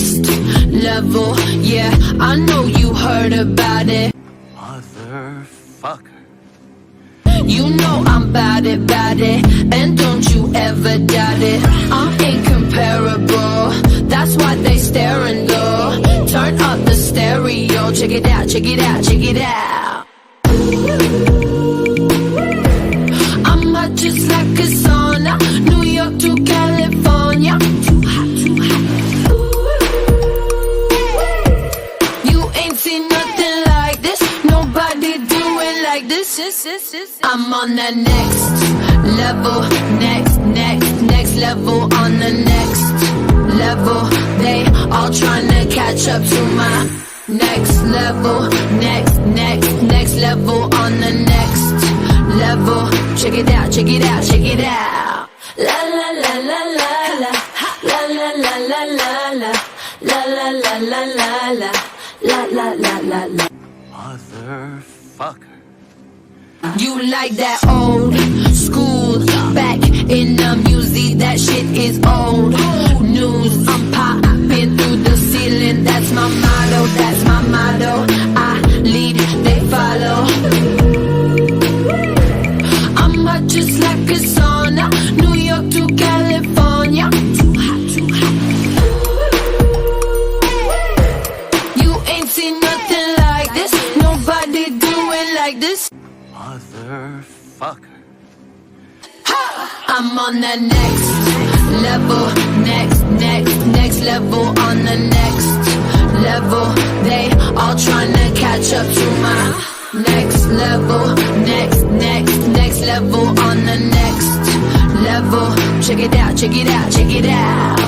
next level. Yeah, I know you heard about it. Motherfucker. You know I'm about it, and don't you ever doubt it. I'm incomparable, that's why they staring though. Turn up the stereo, check it out, check it out, check it out. I'm hot just like a sauna, New York to California. Too hot, too hot. You ain't seen nothing like this, nobody do it like this. I'm on the next level, next level, on the next level. They all trying to catch up to my next level, next level, on the next level. Check it out, check it out, check it out. La la la la la la, la la la la la la, la la la la la la, la la la la la. Motherfucker. You like that old school, back in the music, that shit is old news. I'm popping through the ceiling, that's my motto, that's my motto. I lead, they follow. I'm hot just like a sauna, New York to California. Too hot, too hot. You ain't seen nothing like this, nobody do it like this. Motherfucker. I'm on the next level, next level, on the next level. They all trying to catch up to my next level, next level, on the next level. Check it out, check it out, check it out.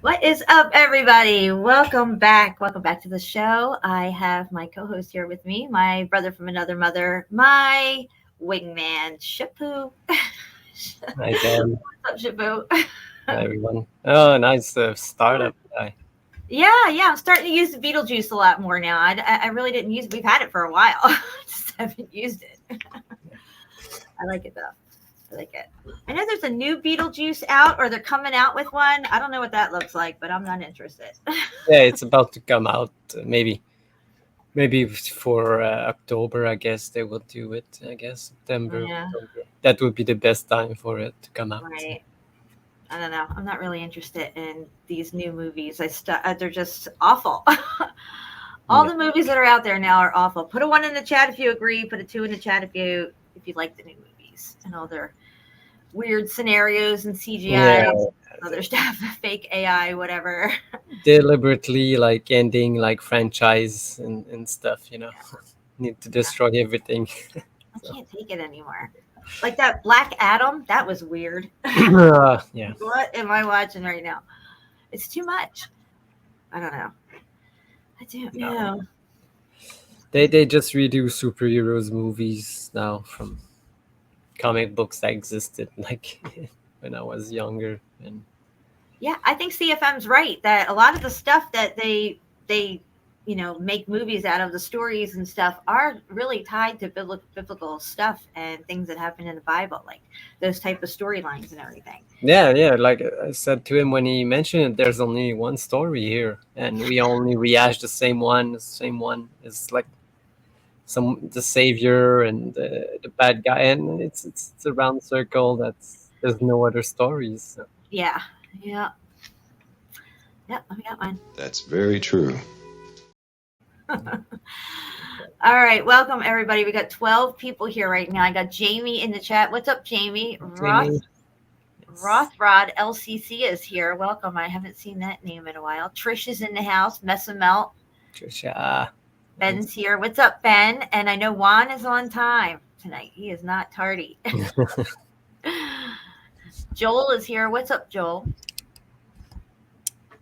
What is up, everybody? Welcome back. Welcome back to the show. I have my co-host here with me, my brother from another mother, my wingman, Shapu. Hi, Dan. What's up, Shapu? Hi, everyone. Oh, nice startup guy. Yeah, I'm starting to use the Beetlejuice a lot more now. I really didn't use it. We've had it for a while. Just haven't used it. I like it though. I like it. I know there's a new Beetlejuice out, or they're coming out with one. I don't know what that looks like, but I'm not interested. Yeah, it's about to come out. Maybe for October, I guess they will do it. I guess September, Yeah. October. That would be the best time for it to come out. Right. I don't know. I'm not really interested in these new movies. They're just awful. All the movies that are out there now are awful. Put a 1 in the chat if you agree. Put a 2 in the chat if you like the new movies and all their weird scenarios and CGI, other stuff, fake AI, whatever. Deliberately like ending like franchise and stuff. Need to destroy everything. I can't take it anymore. Like that Black Adam, that was weird. Yeah. What am I watching right now? It's too much. I don't know. I don't know. They just redo superheroes movies now from comic books that existed like when I was younger. And yeah, I think CFM's right that a lot of the stuff that they make movies out of, the stories and stuff, are really tied to biblical stuff and things that happen in the Bible, like those type of storylines and everything. Yeah, like I said to him when he mentioned it, there's only one story here, and we only rehash the same one. The same one is like the savior and the bad guy, and it's a round circle. There's no other stories. So. Yeah. Let me got one. That's very true. All right, welcome everybody. We got 12 people here right now. I got Jamie in the chat. What's up, Jamie? Rothrod LCC is here. Welcome. I haven't seen that name in a while. Trish is in the house. Messa Melt. Trisha. Ben's here. What's up, Ben? And I know Juan is on time tonight. He is not tardy. Joel is here. What's up, Joel?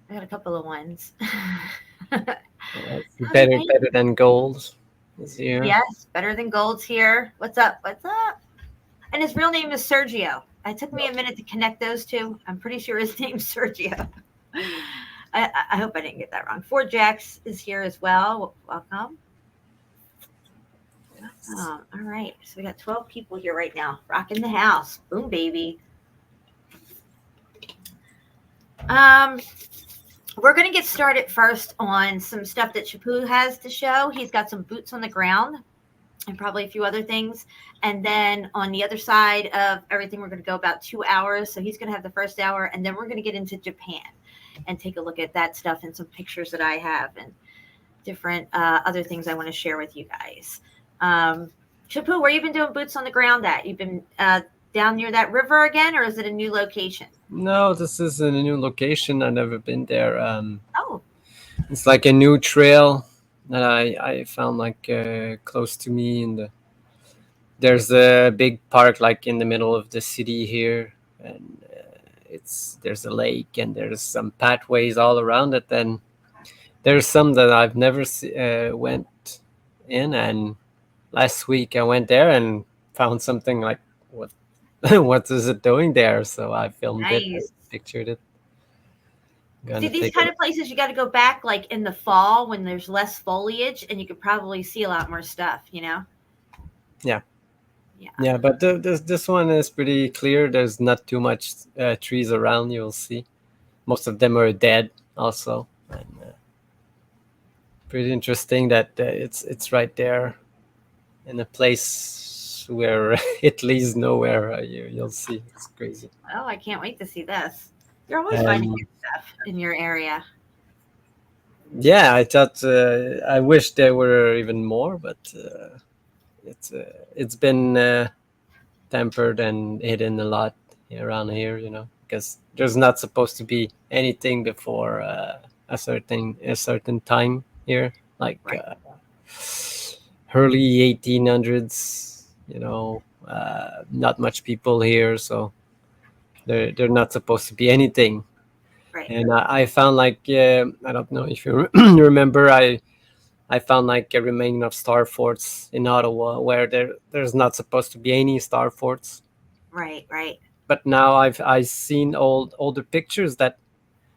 I got a couple of ones. Better than gold is here. Yes, better than gold's here. What's up? And his real name is Sergio. It took me a minute to connect those two. I'm pretty sure his name's Sergio. I hope I didn't get that wrong. Ford Jacks is here as well. Welcome. All right. So we got 12 people here right now. Rocking the house. Boom, baby. We're going to get started first on some stuff that Chapu has to show. He's got some boots on the ground and probably a few other things. And then on the other side of everything, we're going to go about 2 hours. So he's going to have the first hour, and then we're going to get into Japan and take a look at that stuff and some pictures that I have and different other things I want to share with you guys. Chapu, where you been doing boots on the ground at? You've been down near that river again, or is it a new location? No, this is a new location. I've never been there. Oh. It's like a new trail that I found like close to me. There's a big park like in the middle of the city here, and there's a lake and there's some pathways all around it. And there's some that I've never went in. And last week I went there and found something like what is it doing there? So I filmed it, pictured it. See, these kind of places, you got to go back like in the fall when there's less foliage, and you could probably see a lot more stuff, Yeah. But this one is pretty clear. There's not too much trees around. You'll see most of them are dead also. And pretty interesting that it's right there in a place where it leads nowhere. You'll see. It's crazy. Oh, I can't wait to see this. You're always finding good stuff in your area. Yeah, I thought I wish there were even more, but it's been tempered and hidden a lot around here, because there's not supposed to be anything before a certain time here, like early 1800s. Not much people here, so they're not supposed to be anything. Right. And I found like I don't know if you remember, I found like a remaining of star forts in Ottawa where there's not supposed to be any star forts. Right. But now I've seen older pictures that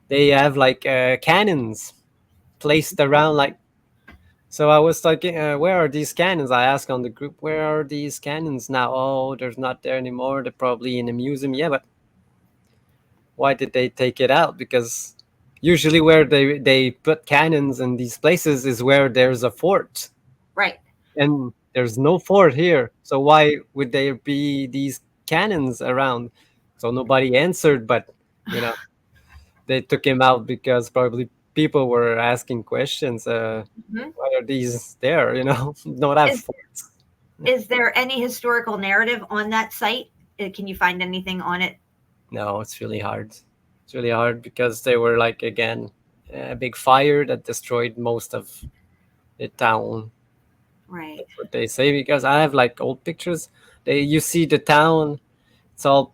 they have like cannons placed around like. So I was like, where are these cannons? I asked on the group, where are these cannons now? Oh, they're not there anymore. They're probably in a museum. Yeah, but why did they take it out? Because usually where they put cannons in these places is where there's a fort. Right. And there's no fort here. So why would there be these cannons around? So nobody answered, but you know, they took him out because probably people were asking questions. Mhm. Why are these there? You know, not have Is forts. is there any historical narrative on that site? Can you find anything on it? No, it's really hard. It's really hard because they were like again a big fire that destroyed most of the town. Right. That's what they say because I have like old pictures. You see the town, it's all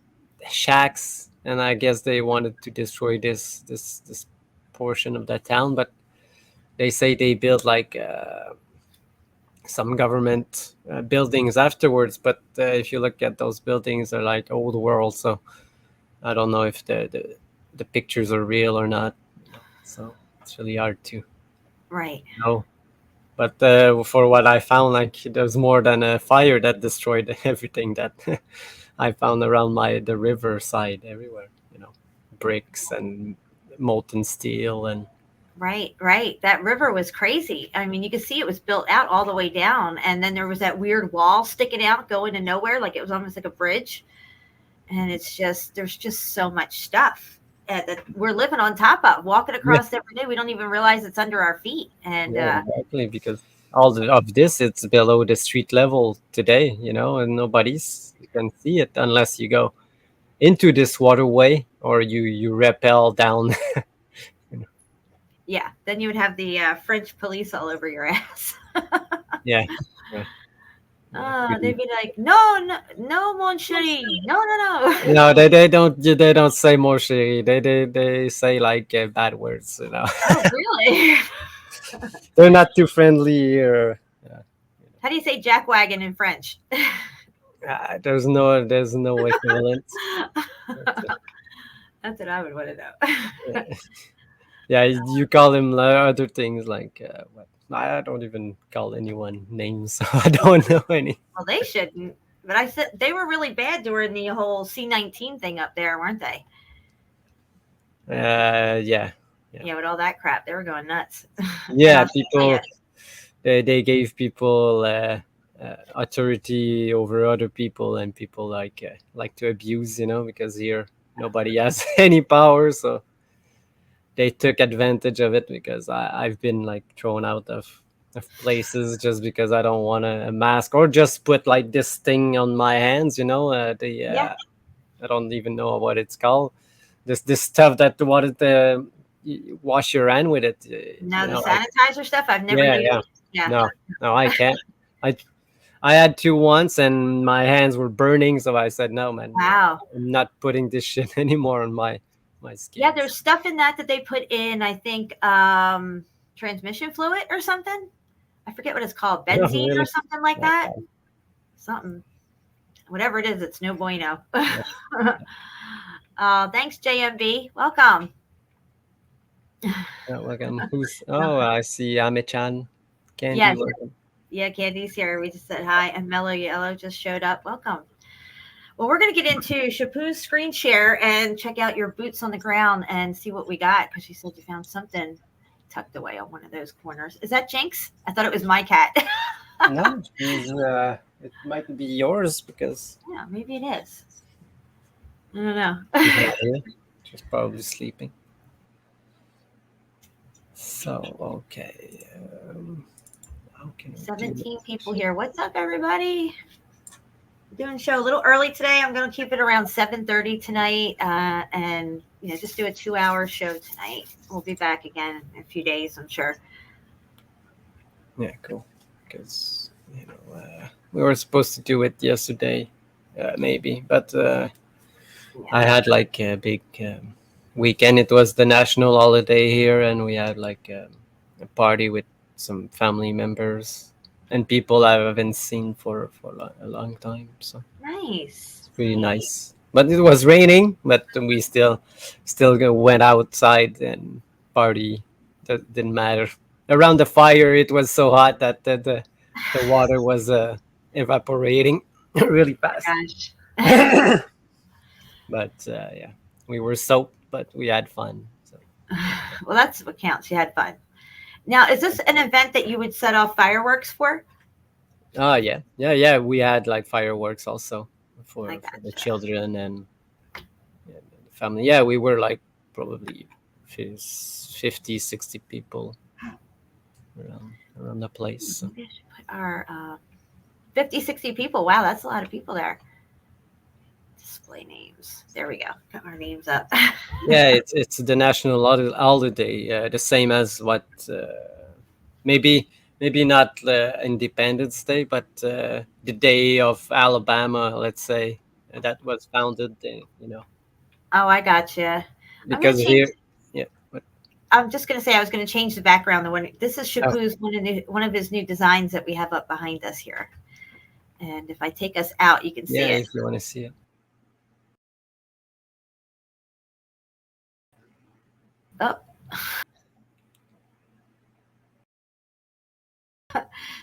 shacks, and I guess they wanted to destroy this portion of that town, but they say they built like some government buildings afterwards. But if you look at those buildings, they're like old world, so I don't know if the pictures are real or not. So it's really hard to Right. know. But for what I found, like there's more than a fire that destroyed everything that I found around the riverside everywhere. You know, bricks and molten steel and Right, right. That river was crazy. I mean, you could see it was built out all the way down, and then there was that weird wall sticking out, going to nowhere, like it was almost like a bridge. And it's just there's just so much stuff that we're living on top of, walking across every day. We don't even realize it's under our feet. And yeah, exactly because of this it's below the street level today. You know, and nobody's you can see it unless you go into this waterway or you rappel down. yeah, then you would have the French police all over your ass. Yeah. Yeah. They'd be like, no, no, no, mon chéri, no, no, no. No, they don't say more chérie. They say like bad words. You know, Oh, really? they're not too friendly or. How do you say jackwagon in French? There's no equivalent. That's what I would want to know. Yeah, you call him other things like what? I don't even call anyone names, so I don't know any. Well, they shouldn't. But I said they were really bad during the whole C-19 thing up there, weren't they? Yeah, Yeah, with all that crap, they were going nuts. yeah. Yeah. People they gave people authority over other people, and people like to abuse, because here nobody has any power, so they took advantage of it. Because I've been like thrown out of places just because I don't want a mask, or just put like this thing on my hands, Yeah. I don't even know what it's called. This stuff that wanted to wash your hand with it. No, the like, sanitizer stuff I've never yeah, used. yeah. Yeah. No, I can't. I had to once, and my hands were burning, so I said, "No, man, Wow. I'm not putting this shit anymore on my skin." Yeah, there's stuff in that they put in, I think, transmission fluid or something. I forget what it's called, Oh, benzene really? or something like Okay. that. Something, whatever it is, it's no bueno. Thanks, JMB. Welcome. Welcome. I see Ame-chan. Candy. Yes. Welcome. Yeah, Candy's here. We just said hi, and Mellow Yellow just showed up. Welcome. Well, we're going to get into Shapu's screen share and check out your boots on the ground and see what we got, because you said you found something tucked away on one of those corners. Is that Jinx? I thought it was my cat. No, it might be yours because Yeah, maybe it is. I don't know. she's probably sleeping. So, okay. How can I do 17 it? people here. What's up, everybody? Doing a show a little early today. I'm going to keep it around 7:30 tonight, and just do a 2-hour show tonight. We'll be back again in a few days, I'm sure. Yeah, cool. Because we were supposed to do it yesterday, maybe, but I had like a big weekend. It was the national holiday here, and we had like a party with some family members and people I haven't seen for a long time. So Nice. it's really nice. But it was raining, but we still went outside and party that didn't matter. Around the fire, it was so hot that the water was evaporating really fast. Gosh. But yeah, we were soaked, but we had fun. So Well, that's what counts. You had fun. Now, is this an event that you would set off fireworks for? yeah. We had like fireworks also I for the gotcha. children and the family. Yeah, we were like probably 50, 60 people around the place. So. Maybe I should put our 50, 60 people. Wow, that's a lot of people there. Display names. There we go. Got our names up. Yeah, it's the national holiday, the same as what maybe not Independence Day, but the day of Alabama, let's say, that was founded. Oh, I gotcha. I'm gonna Because change. here, yeah, but I'm just gonna say I was gonna change the background. The one this is Shapu's one of his new designs that we have up behind us here. And if I take us out, you can see yeah, it. if you want to see it. Oh,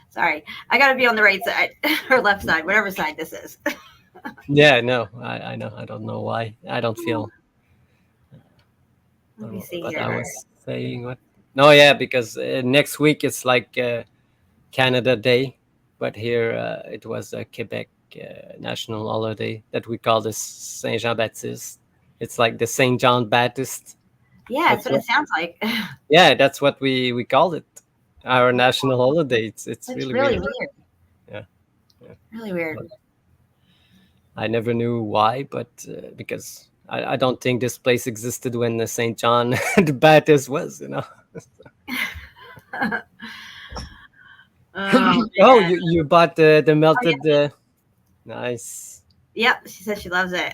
sorry. I got to be on the right side or left side, whatever side this is. Yeah, no, I know. I don't know why. I don't feel. Let me see What here. I was saying. What? No, yeah, because next week it's like Canada Day, but here it was a Quebec national holiday that we call this Saint Jean Baptiste. It's like the Saint John Baptist. Yeah, that's That's what what. it sounds like. Yeah, that's what we called it. Our national holiday. It's That's really really weird. weird. Yeah, yeah. Really weird. But I never knew why, but because I don't think this place existed when the Saint John the Baptist was. Oh Oh, man. you bought the Oh yeah. melted. Nice. Yep. She says she loves it.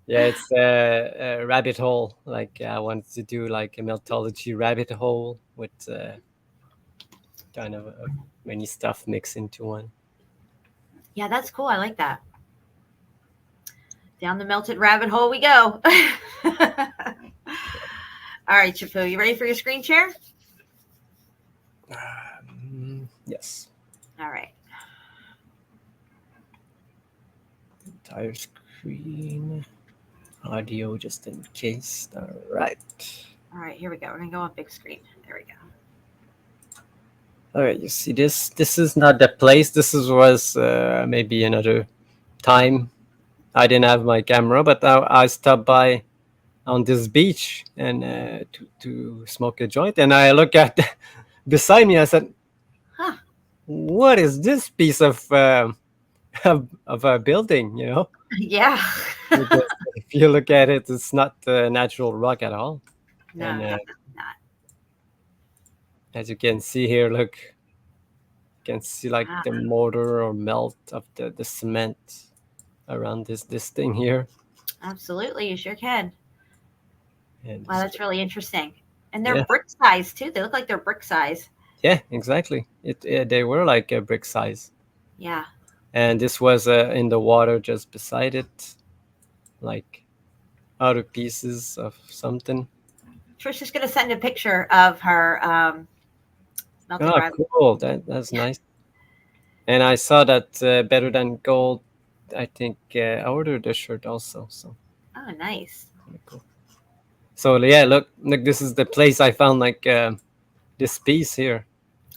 Yeah, it's a rabbit hole. Like I wanted to do like a Meltology rabbit hole with kind of many stuff mixed into one. Yeah, that's cool. I like that. Down the melted rabbit hole we go. All right, Chapu, you ready for your screen share? Yes. All right. Entire screen. Audio just in case. All right. All right, here we go. We're gonna go on big screen. There we go. All right. You see this? This is not the place. Was maybe another time. I didn't have my camera, but I stopped by on this beach and to smoke a joint, and I look at beside me. I said, Huh. "What is this piece of of a building?" Yeah. Because if you look at it, it's not natural rock at all. No, And definitely not. as you can see here, look, you can see like Ah, the mortar or melt of the cement around this thing here. absolutely, you sure can. And Wow, that's really interesting. And they're yeah, brick size too. They look like they're brick size. yeah, exactly. They were like a brick size, Yeah. and this was in the water just beside it, like other pieces of something. Trisha's gonna send a picture of her melted Oh, rabbit. cool. That's nice. And I saw that Better Than Gold. I think I ordered a shirt also. So Oh, nice. kinda cool. So yeah, look, this is the place I found like this piece here,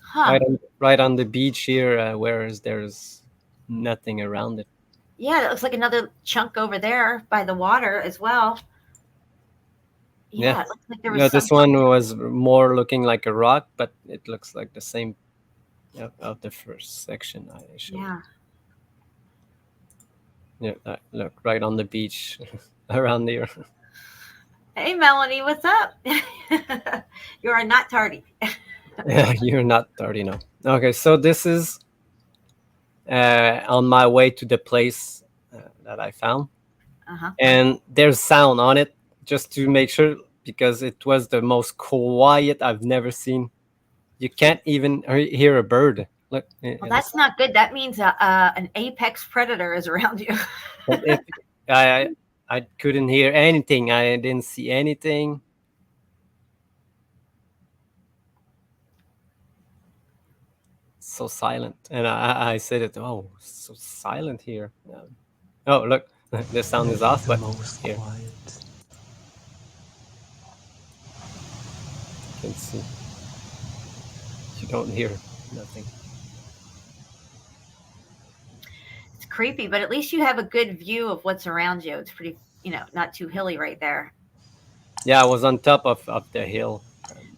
Huh. right on the beach here, whereas there's nothing around it. Yeah, it looks like another chunk over there by the water as well. Yeah, Yeah, it looks like there was this some. one was more looking like a rock, but it looks like the same of the first section I showed. Yeah. Yeah, look right on the beach around here. Hey, Melanie, what's up? You are not tardy. Yeah, you're not 30 now. Okay, so this is on my way to the place that I found, Uh-huh. and there's sound on it just to make sure because it was the most quiet I've never seen. You can't even hear a bird. Look, Well, that's not good. That means an apex predator is around you. but if I couldn't hear anything. I didn't see anything. so silent. And I said it. Oh, so silent here. Oh, look, the sound is off, but here you can see. You don't hear nothing. It's creepy, but at least you have a good view of what's around you. It's pretty, not too hilly right there. Yeah, I was on top of the hill.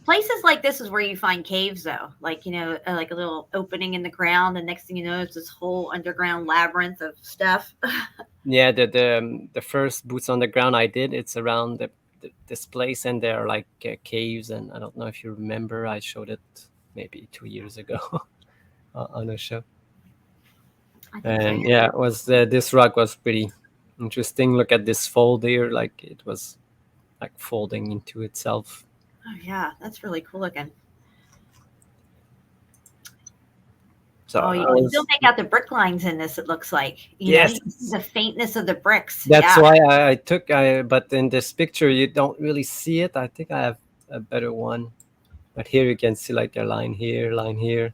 Places like this is where you find caves, though. Like, like a little opening in the ground, and next thing you know, it's this whole underground labyrinth of stuff. Yeah, the first boots on the ground I did, it's around this place, and there are like caves, and I don't know if you remember, I showed it maybe 2 years ago on a show. And yeah, it was this rock was pretty interesting. Look at this fold here, like it was like folding into itself. Oh yeah, that's really cool looking. So you can still make out the brick lines in this. It looks like yes, the faintness of the bricks. That's why I took. But in this picture you don't really see it. I think I have a better one. But here you can see like a line here, Yeah,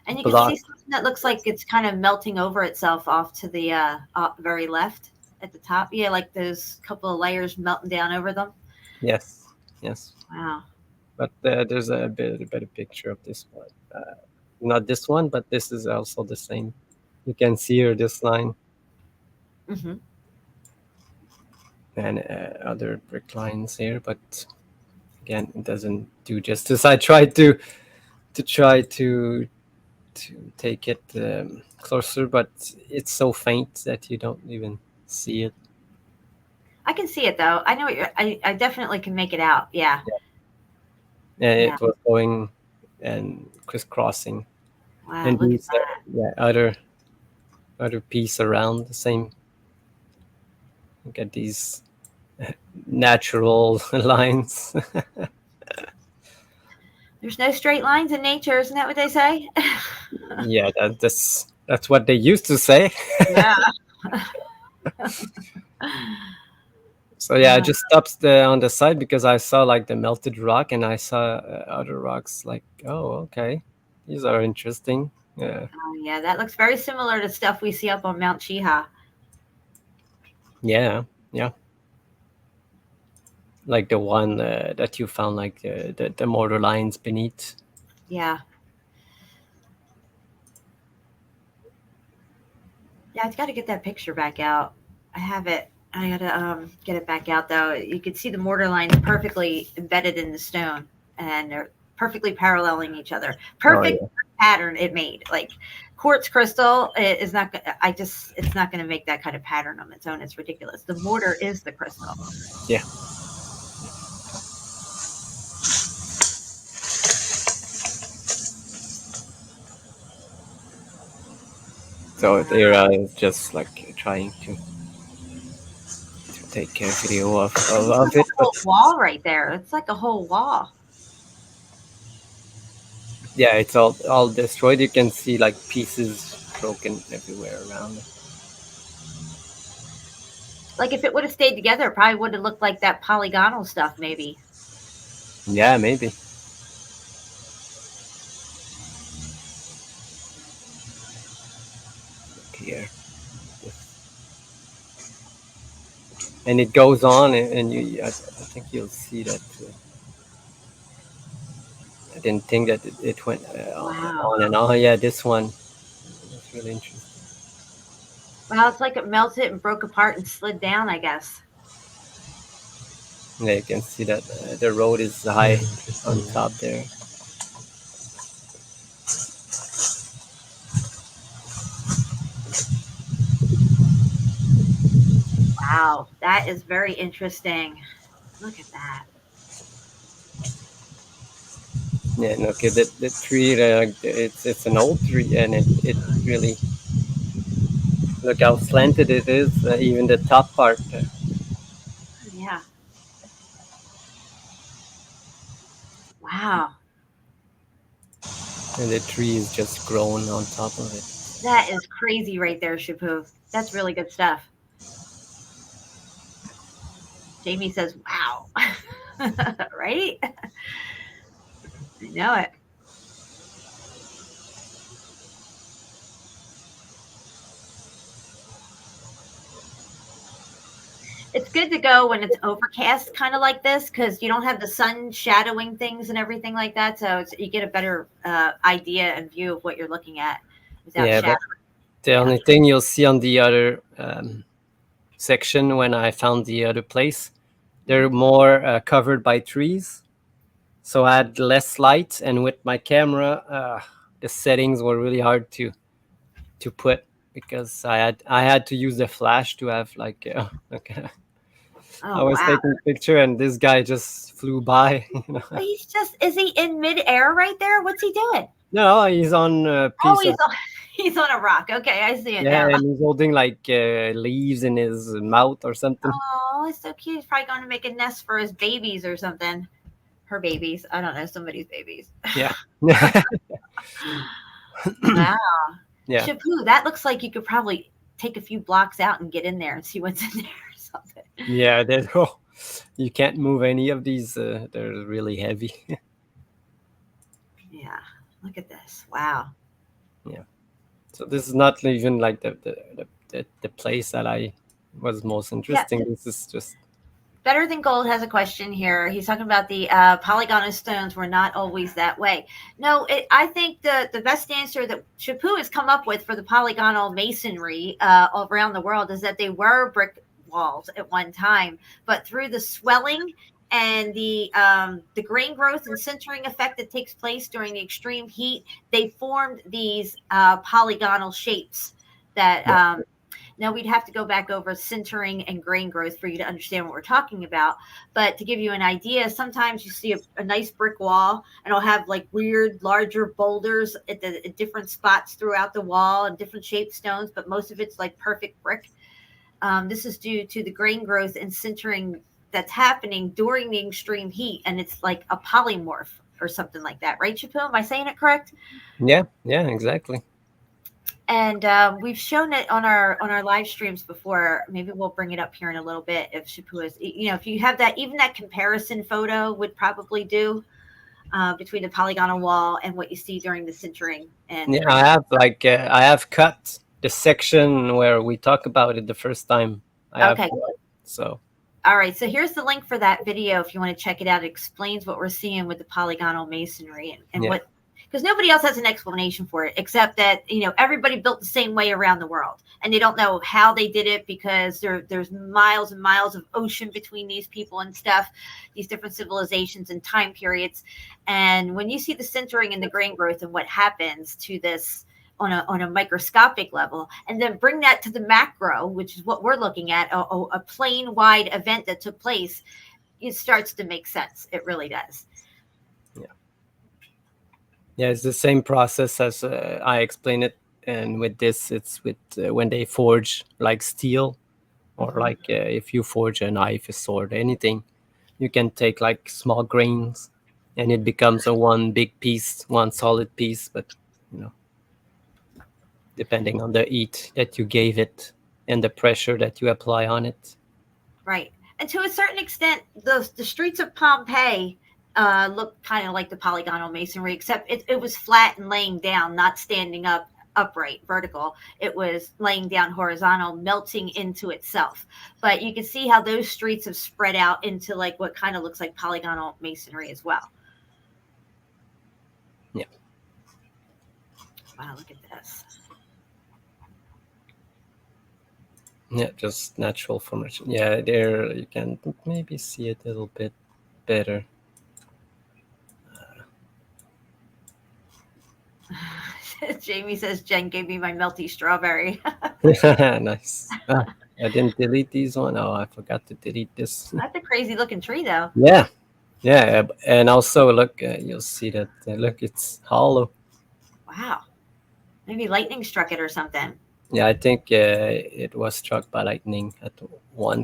and you can see something that looks like it's kind of melting over itself off to the very left at the top. Yeah, like those couple of layers melting down over them. Yes. Wow. But there's a better picture of this one. Not this one, but this is also the same. You can see here this line. Mm-hmm. And other brick lines here, but again, it doesn't do justice. I tried to take it closer, but it's so faint that you don't even see it. I can see it though. I know I definitely can make it out. Yeah. It was going and crisscrossing. Wow, and look these at that. other piece around the same. Look at these natural lines. There's no straight lines in nature, isn't that what they say? Yeah, that's what they used to say. Yeah. So yeah, I just stopped on the side because I saw like the melted rock, and I saw other rocks. Like, oh, okay, these are interesting. Yeah. Oh yeah, that looks very similar to stuff we see up on Mount Chiha. Yeah. Like the one that you found, like the mortar lines beneath. Yeah. Yeah, I've got to get that picture back out. I have it. I gotta get it back out though. You can see the mortar lines perfectly embedded in the stone, and they're perfectly paralleling each other. Perfect pattern it made. Like quartz crystal is not. It's not going to make that kind of pattern on its own. It's ridiculous. The mortar is the crystal. Yeah. So they're just like trying to take a video of it. A whole wall right there. It's like a whole wall. Yeah, it's all destroyed. You can see like pieces broken everywhere around it. Like if it would have stayed together, it probably would have looked like that polygonal stuff, maybe. Yeah, maybe. Look here. And it goes on, and I think you'll see that. I didn't think that it went on and on. Yeah, this one is really interesting. Well, it's like it melted and broke apart and slid down, I guess. Yeah, you can see that the road is high on top there. Wow, that is very interesting. Look at that. Yeah, look at the tree. It's an old tree, and it really, look how slanted it is. Even the top part. Yeah. Wow. And the tree is just growing on top of it. That is crazy right there, Shapu. That's really good stuff. Jamie says, wow. Right? I know it. It's good to go when it's overcast, kind of like this, because you don't have the sun shadowing things and everything like that. So you get a better idea and view of what you're looking at without Yeah, shadow. but the only thing you'll see on the other section when I found the other place, they're more covered by trees. So I had less light, and with my camera, the settings were really hard to put because I had to use the flash to have like okay. I Oh was wow! taking a picture and this guy just flew by. He's just—is he in midair right there? What's he doing? No, he's on a Oh, piece of he's on a rock. Okay, I see it yeah, now. and he's holding like leaves in his mouth or something. Oh, it's so cute. He's probably going to make a nest for his babies or something. Her babies. I don't know. Somebody's babies. Yeah. Wow. Yeah. Shampoo, that looks like you could probably take a few blocks out and get in there and see what's in there or something. Yeah, you can't move any of these. They're really heavy. Yeah. Look at this. Wow. Yeah. So this is not even like the place that I was most interesting. Yeah. This is just Better Than Gold has a question here. He's talking about the polygonal stones were not always that way. No, I think the best answer that Shampoo has come up with for the polygonal masonry all around the world is that they were brick walls at one time, but through the swelling and the grain growth and sintering effect that takes place during the extreme heat, they formed these polygonal shapes that now we'd have to go back over sintering and grain growth for you to understand what we're talking about. But to give you an idea, sometimes you see a nice brick wall and it'll have like weird, larger boulders at different spots throughout the wall and different shaped stones, but most of it's like perfect brick. This is due to the grain growth and sintering that's happening during the extreme heat, and it's like a polymorph or something like that, right, Chappelle? Am I saying it correct? yeah, exactly. And we've shown it on our live streams before. Maybe we'll bring it up here in a little bit if Shapu is, if you have that, even that comparison photo would probably do between the polygonal wall and what you see during the sintering. And Yeah, I have cut the section where we talk about it the first time. okay. So All right, so here's the link for that video if you want to check it out. It explains what we're seeing with the polygonal masonry and what, because nobody else has an explanation for it except that everybody built the same way around the world, and they don't know how they did it because there's miles and miles of ocean between these people and stuff, these different civilizations and time periods. And when you see the sintering and the grain growth and what happens to this on a microscopic level, and then bring that to the macro, which is what we're looking at, a plane wide event that took place, it starts to make sense. It really does. Yeah, it's the same process as I explain it, and with this, it's with when they forge like steel, or like if you forge a knife, a sword, anything, you can take like small grains, and it becomes a one big piece, one solid piece. But depending on the heat that you gave it and the pressure that you apply on it. Right, and to a certain extent, the streets of Pompeii look kind of like the polygonal masonry, except it was flat and laying down, not standing up upright, vertical. It was laying down horizontal, melting into itself. But you can see how those streets have spread out into like what kind of looks like polygonal masonry as well. Yeah. Wow, look at this. Yeah, just natural formation. Yeah, there you can maybe see it a little bit better. Jamie says Jen gave me my melty strawberry. Nice. I didn't delete these one. Oh, I forgot to delete this. That's a crazy looking tree, though. Yeah, and also look, you'll see that. Look, it's hollow. Wow. Maybe lightning struck it or something. Yeah, I think it was struck by lightning at one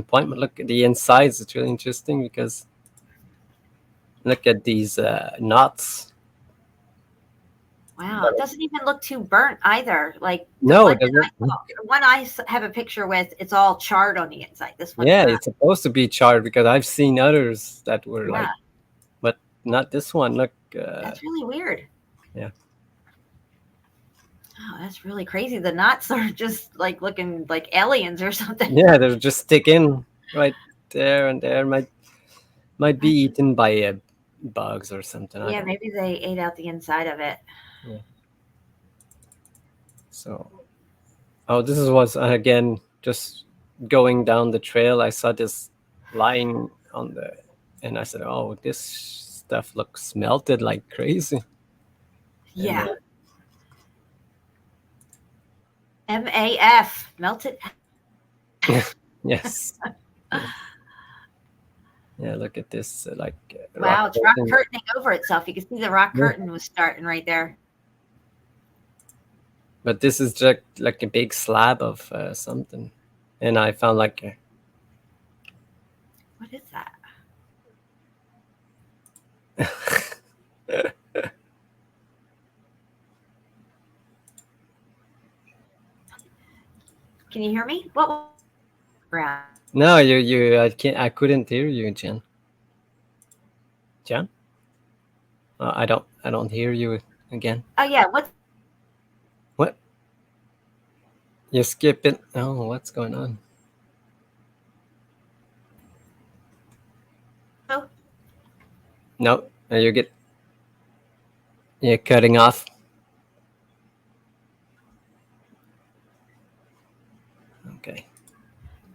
point. But look at the insides; it's really interesting because look at these knots. Wow, it doesn't even look too burnt either. Like no, one I have a picture with, it's all charred on the inside. This one, it's supposed to be charred because I've seen others that were like, but not this one. Look, that's really weird. Yeah. Oh, that's really crazy. The knots are just like looking like aliens or something. Yeah, they're just sticking right there, and there might be eaten by bugs or something. I Yeah, don't know. maybe they ate out the inside of it. Yeah. So, oh, this was again just going down the trail. I saw this lying on the, and I said, "Oh, this stuff looks melted like crazy." Yeah. And, MAF, melted. yes. Yeah, look at this, Wow, rock it's rock curtain. curtaining over itself. You can see the rock Yeah. curtain was starting right there. But this is just like a big slab of something, and I found like What is that? Can you hear me? What? Ground. no, I couldn't hear you, Jen. Jen, I don't hear you again. Oh yeah. What's What? You skip it? Oh, what's going on? oh, No, you're cutting off. Okay.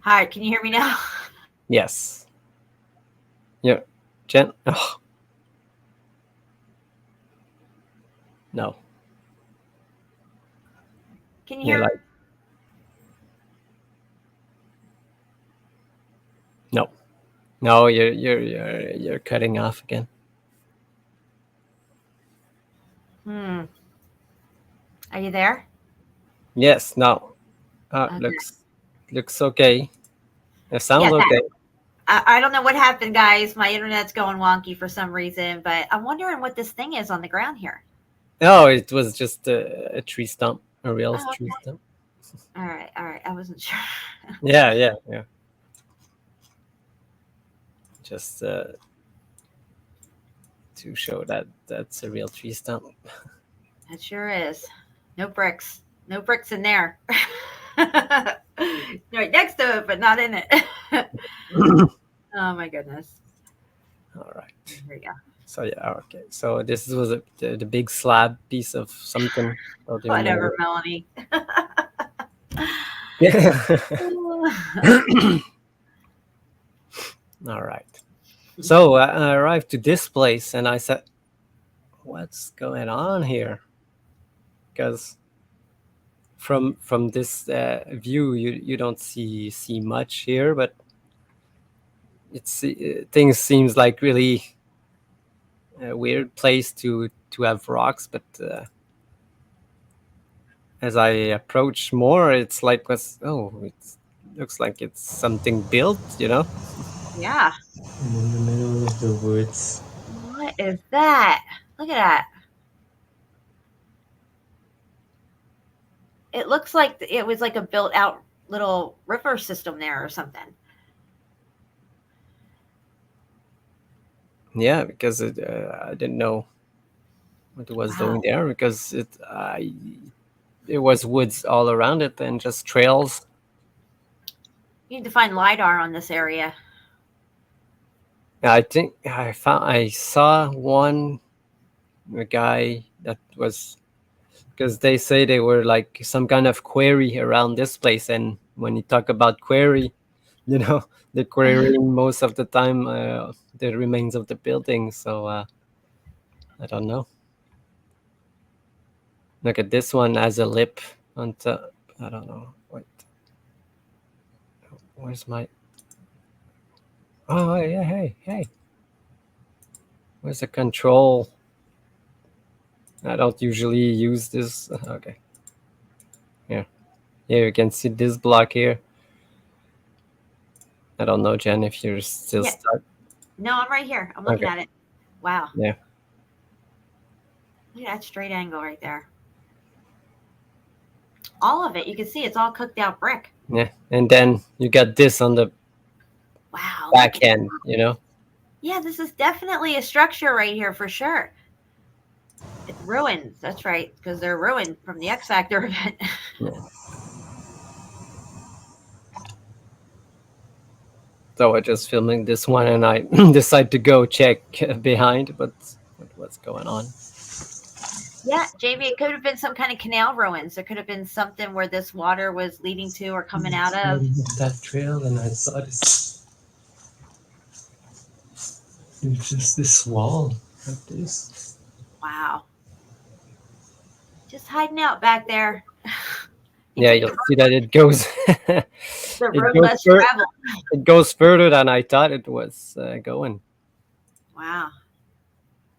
hi? Can you hear me now? Yes. Yeah, Jen. Oh. No. Can you You're hear? like no, no. You're cutting off again. Hmm. Are you there? Yes. No. Okay. Looks okay. It sounds Yeah. okay. I don't know what happened, guys. My internet's going wonky for some reason, but I'm wondering what this thing is on the ground here. No, it was just a tree stump, a real Oh, tree stump. all right. I wasn't sure. Yeah. Just to show that that's a real tree stump. It sure is. No bricks. No bricks in there. Right next to it, but not in it. Oh my goodness. All right. Here we go. So yeah, okay. So this was the big slab piece of something. Don't even know Whatever, what- Melanie. Yeah. All right. So I arrived to this place and I said, "What's going on here?" Because from this view, you don't see much here, but it's things seems like really a weird place to have rocks, but as I approach more, it's like it looks like it's something built, Yeah. in the middle of the woods. What is that? Look at that. It looks like it was like a built out little river system there or something. Yeah, because I didn't know what it was Wow. doing there because it was woods all around it and just trails. You need to find LiDAR on this area. I think I saw a guy that was because they say they were like some kind of quarry around this place, and when you talk about quarry, they're quarrying most of the time the remains of the building. So I don't know. Look at this one as a lip on top. I don't know. Wait, where's my? Oh yeah, hey. Where's the control? I don't usually use this. Okay. Here, you can see this block here. I don't know, Jen, if you're still Yeah. stuck. No, I'm right here. I'm looking Okay. at it. Wow. Yeah. Look at that straight angle right there. All of it. You can see it's all cooked out brick. Yeah, and then you got this on the Wow. back end, Yeah, this is definitely a structure right here for sure. It's ruins. That's right, because they're ruined from the X Factor event. Yeah. So I just filming this one, and I decide to go check behind, but what's going on? Yeah, Jamie, it could have been some kind of canal ruins. There could have been something where this water was leading to or coming out of. That trail, and I saw this. It's just this wall like this. Wow. Just hiding out back there. Yeah, you'll see that it goes. The it road goes less fur- traveled. It goes further than I thought it was going, Wow.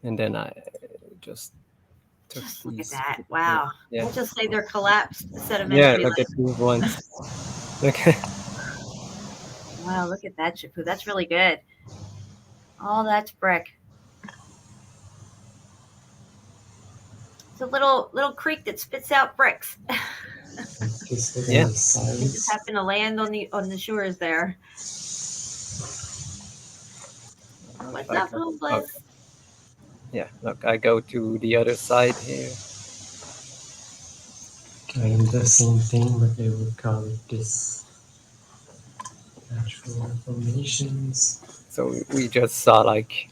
and then I just took Just look at these. that. Wow. Yeah. We'll just say they're collapsed Yeah, sedimentary. look at these ones. Okay. Wow, look at that, Chaput. That's really good. Oh, that's brick. It's a little creek that spits out bricks. Yeah. They just happen to land on the shores there. What's up, homeless? Yeah, look, I go to the other side here. Kind of the same thing, but they would call it this natural formations. So we just saw like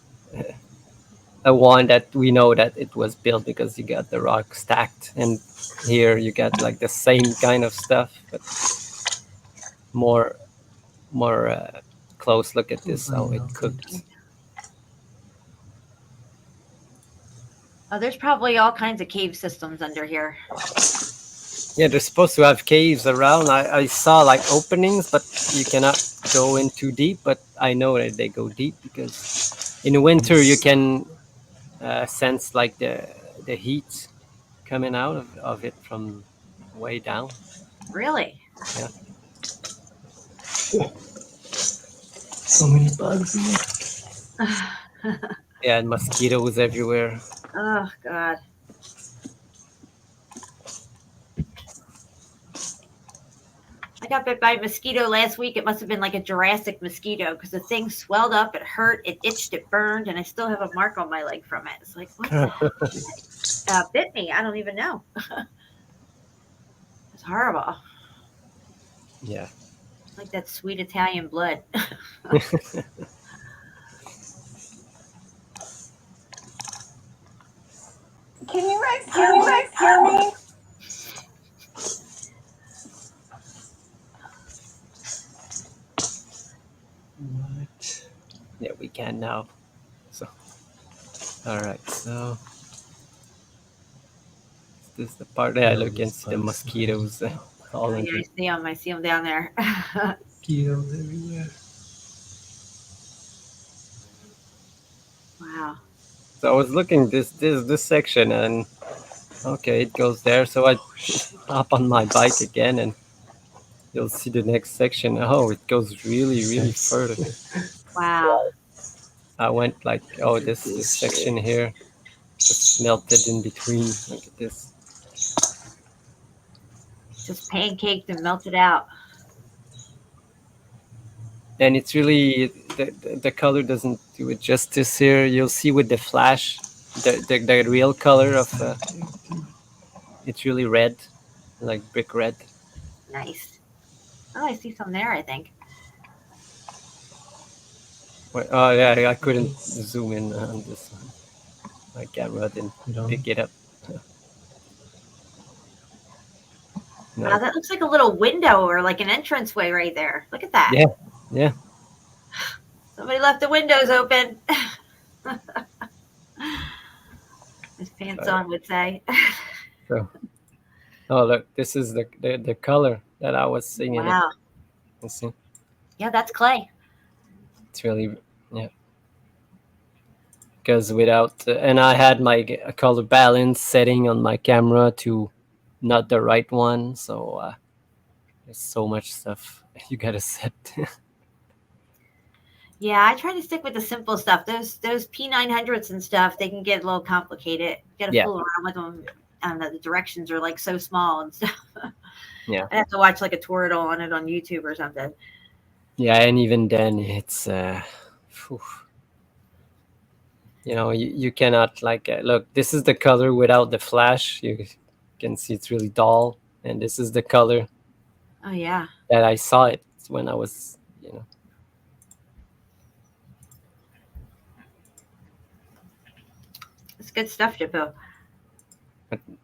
a one that we know that it was built because you got the rock stacked, and here you got like the same kind of stuff, but more close look at this how it cooked. Oh, there's probably all kinds of cave systems under here. Yeah, they're supposed to have caves around. I saw like openings, but you cannot go in too deep. But I know that they go deep because in winter you can sense like the heat coming out of it from way down. Really? Yeah. So many bugs in it. Yeah, and mosquitoes everywhere. Oh, God. I got bit by a mosquito last week. It must have been like a Jurassic mosquito because the thing swelled up, it hurt, it itched, it burned, and I still have a mark on my leg from it. It's like, what the heck? Bit me? I don't even know. It's horrible. Yeah. Like that sweet Italian blood. Can you guys hear me? What? Yeah, we can now. So, all right. So, this is the part that I look and see the mosquitoes all Yeah, in. I see them down there. Mosquitoes everywhere. Wow. So I was looking this section, and okay, it goes there. So I hop on my bike again, and you'll see the next section. Oh, it goes really further. Wow. I went like, oh, this section here just melted in between. Look at this. Just pancaked and melted out. And it's really the color doesn't do it justice here. You'll see with the flash, the real color of it's really red, like brick red. Nice. Oh, I see some there, I think. Wait, oh yeah, I couldn't zoom in on this one. My camera didn't pick it up. No. Wow, that looks like a little window or like an entranceway right there. Look at that. Yeah. Somebody left the windows open. As Pants On would say. So, oh look, this is the color that I was seeing. Wow. You see? Yeah, that's clay. It's really, yeah. Because without, and I had my color balance setting on my camera to not the right one, so there's so much stuff you gotta set. Yeah, I try to stick with the simple stuff. Those P900s and stuff, they can get a little complicated. You gotta fool around with them. I don't know, the directions are like so small and stuff. Yeah. I have to watch like a tutorial on it on YouTube or something. Yeah, and even then it's you cannot like look. This is the color without the flash. You can see it's really dull, and this is the color Oh yeah. that I saw it when I was, It's good stuff, Jaboo.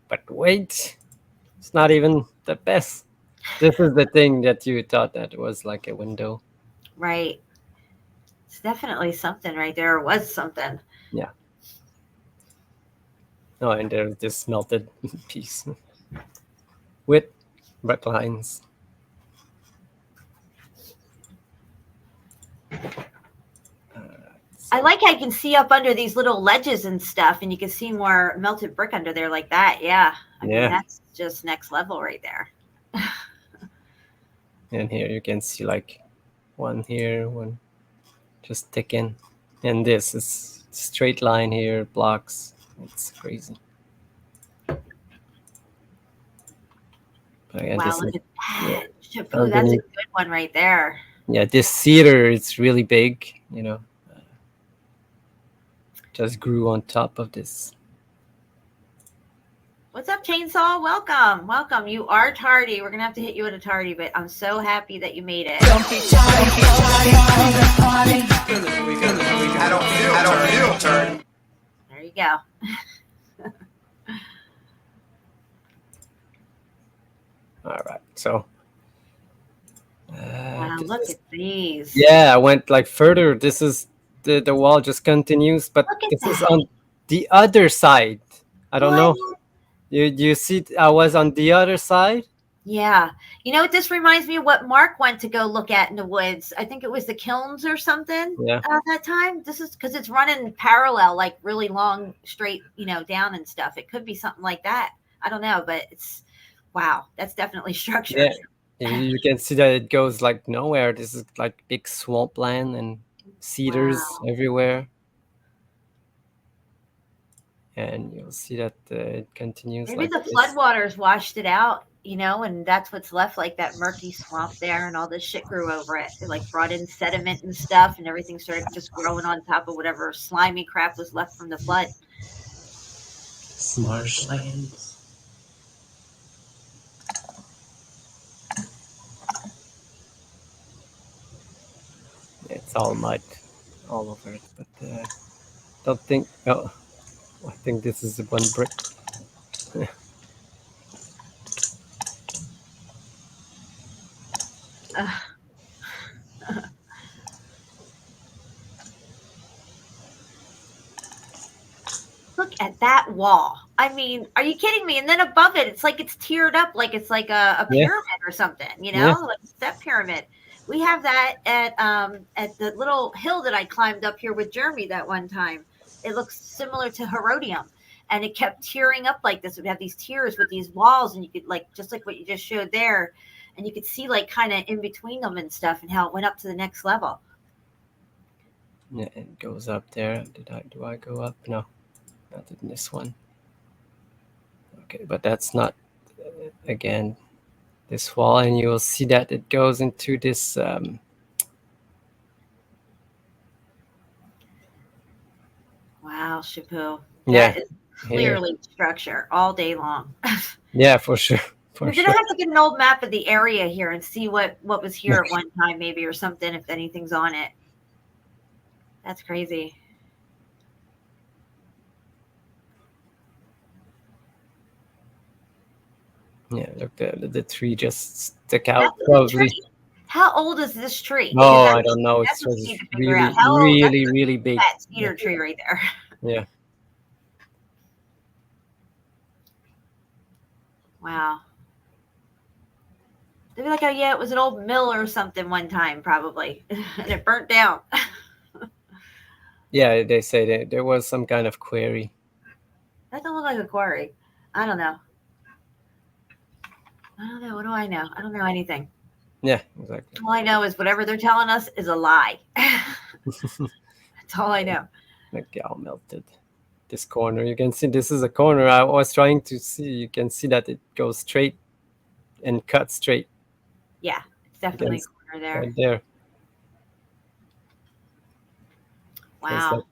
But wait, it's not even the best. This is the thing that you thought that was like a window. Right. It's definitely something right there. Or was something. Yeah. Oh, and there's this melted piece with brick lines. I like how you can see up under these little ledges and stuff, and you can see more melted brick under there like that. Yeah. I mean, Yeah. that's just next level right there. And here you can see like one here, one just ticking. And this is straight line here, blocks. It's crazy. But again, Wow, this look is, at that. Jaboo, that's a underneath. good one right there. Yeah, this cedar, it's really big, just grew on top of this. What's up, Chainsaw? Welcome. Welcome. You are tardy. We're going to have to hit you at a tardy, but I'm so happy that you made it. I don't feel tardy. There you go. All right, so Wow, this look is- at these. yeah, I went like further. This is the wall just continues, but Look at this is that. on the other side. I don't know. What? You see, I was on the other side. Yeah. You know what this reminds me of what Mark went to go look at in the woods. I think it was the kilns or something Yeah. that time. This is because it's running parallel, like really long, straight, down and stuff. It could be something like that. I don't know, but it's wow. That's definitely structure. Yeah, you can see that it goes like nowhere. This is like big swampland and cedars Wow. everywhere. And you'll see that it continues. Maybe like the this. floodwaters washed it out, and that's what's left, like that murky swamp there, and all this shit grew over it. It like brought in sediment and stuff, and everything started just growing on top of whatever slimy crap was left from the flood. It's marshlands. It's all mud all over it, but don't think. Oh, I think this is one brick. Look at that wall. I mean, are you kidding me? And then above it, it's like it's tiered up, like it's like a Yeah. pyramid or something, Yeah. like a step pyramid. We have that at the little hill that I climbed up here with Jeremy that one time. It looks similar to Herodium, and it kept tiering up like this. We'd have these tiers with these walls, and you could like just like what you just showed there, and you could see like kind of in between them and stuff, and how it went up to the next level. Yeah, it goes up there. Do I go up? No, not in this one. Okay, but that's not again this wall, and you will see that it goes into this. Wow, Chaput. Yeah, That is here. clearly structure all day long. Yeah, for sure. For We're sure. gonna have to get an old map of the area here and see what was here at one time, maybe, or something, if anything's on it. That's crazy. Yeah, look, the tree just stick out. That's a Probably. tree. How old is this tree? Oh, Because I don't know. that's It's what we just need to figure really, out. How old? really, That's really big. that cedar tree right there. Yeah. Wow. They'd be like, oh yeah, it was an old mill or something one time, probably, and it burnt down. Yeah, they say that there was some kind of quarry. That don't look like a quarry. I don't know. I don't know. What do I know? I don't know anything. Yeah, exactly. All I know is whatever they're telling us is a lie. That's all I know. Like all melted. This corner, you can see this is a corner. I was trying to see. You can see that it goes straight and cuts straight Yeah, it's definitely Yes. a corner there. right there. So it's Wow.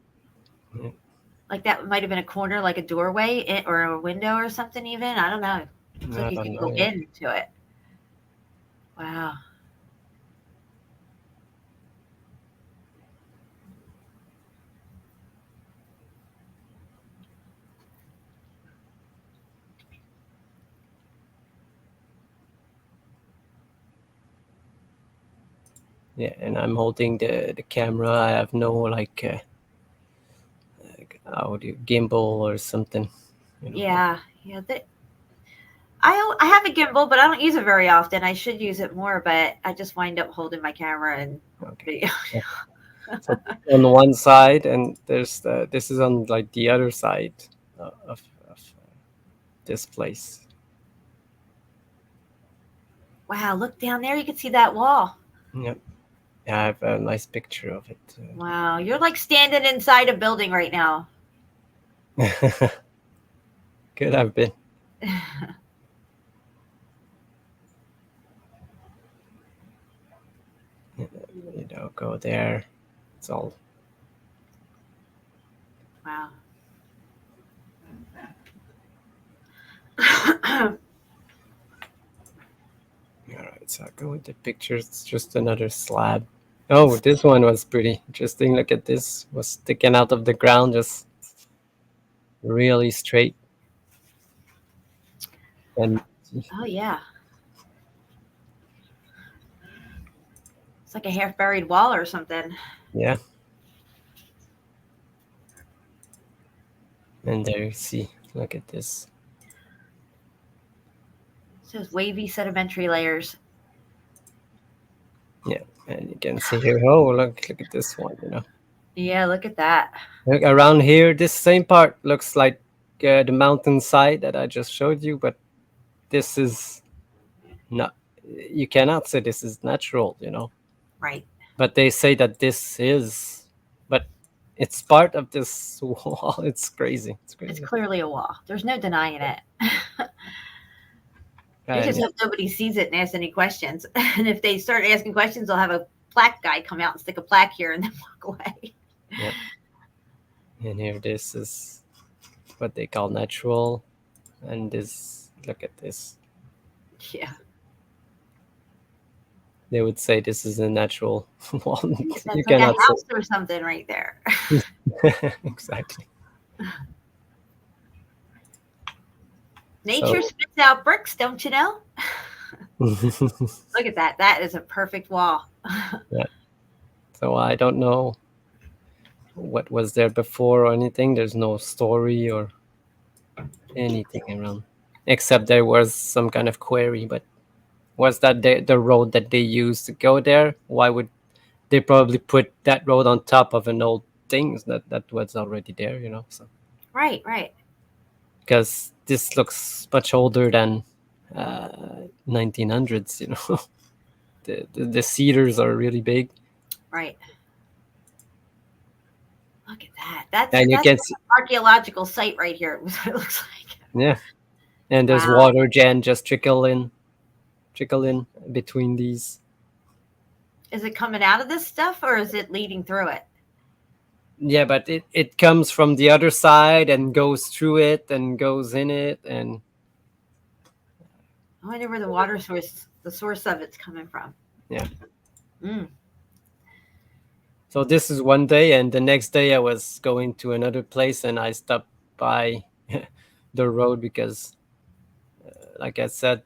like- Like that might have been a corner, like a doorway or a window or something. Even I don't know. Looks I like you don't could know. go Yeah. into it. Wow. Yeah, and I'm holding the camera. I have no like audio gimbal or something. You know? Yeah. Yeah. I have a gimbal, but I don't use it very often. I should use it more, but I just wind up holding my camera and Okay. video. Yeah. So on one side, and there's this is on like the other side of this place. Wow, look down there. You can see that wall. Yep. Yeah, I have a nice picture of it. Wow, you're like standing inside a building right now. Could have been. You know, go there. It's all. Wow. All right, so I'll go with the pictures. It's just another slab. Oh, this one was pretty interesting. Look at this. Was sticking out of the ground, just really straight. And Oh yeah. It's like a half buried wall or something. yeah. And there you see. Look at this. It says wavy sedimentary layers. Yeah, and you can see here. Oh, look at this one. You know, Yeah, look at that. look around here. This same part looks like the mountainside that I just showed you, but this is not. You cannot say this is natural. You know. Right. But they say that this is, but it's part of this wall. It's crazy. It's It's crazy. clearly a wall. There's no denying it. They And just hope nobody sees it and asks any questions. And if they start asking questions, they'll have a plaque guy come out and stick a plaque here and then walk away. yeah. And here, this is what they call natural, and this. Look at this. Yeah. They would say this is a natural wall. That's You like a cannot house or something right there. say exactly. Nature So- spits out bricks, don't you know? Look at that. That is a perfect wall. So I don't know what was there before or anything. There's no story or anything around, except there was some kind of query. But was that the road that they used to go there? Why would they probably put that road on top of an old thing that was already there? You know, so Right, right. because this looks much older than 1900s. You know, the cedars are really big. Right. Look at that. That's And you that's can an see, archaeological site right here. What it looks like. yeah, and there's Wow. water just trickle in between these. Is it coming out of this stuff or is it leading through it? Yeah, but it comes from the other side and goes through it and goes in it, and I wonder where the water source, the source of it's coming from. Yeah. Mm. so this is one day, and the next day I was going to another place, and I stopped by the road because, like I said,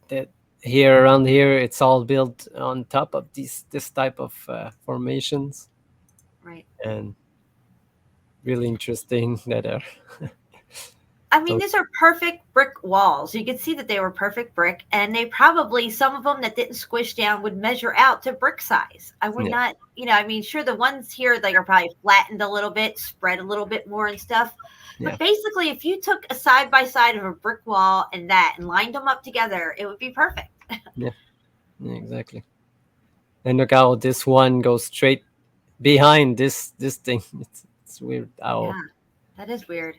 that here around here it's all built on top of this type of formations, Right. and really interesting that are. I mean, So- these are perfect brick walls. You can see that they were perfect brick, and they probably, some of them that didn't squish down would measure out to brick size. I would Yeah. not, I mean, sure, the ones here, they are probably flattened a little bit, spread a little bit more and stuff. Yeah. But basically, if you took a side by side of a brick wall and that and lined them up together, it would be perfect. Yeah, exactly. And look how this one goes straight behind this thing. It's weird how. Yeah, that is weird.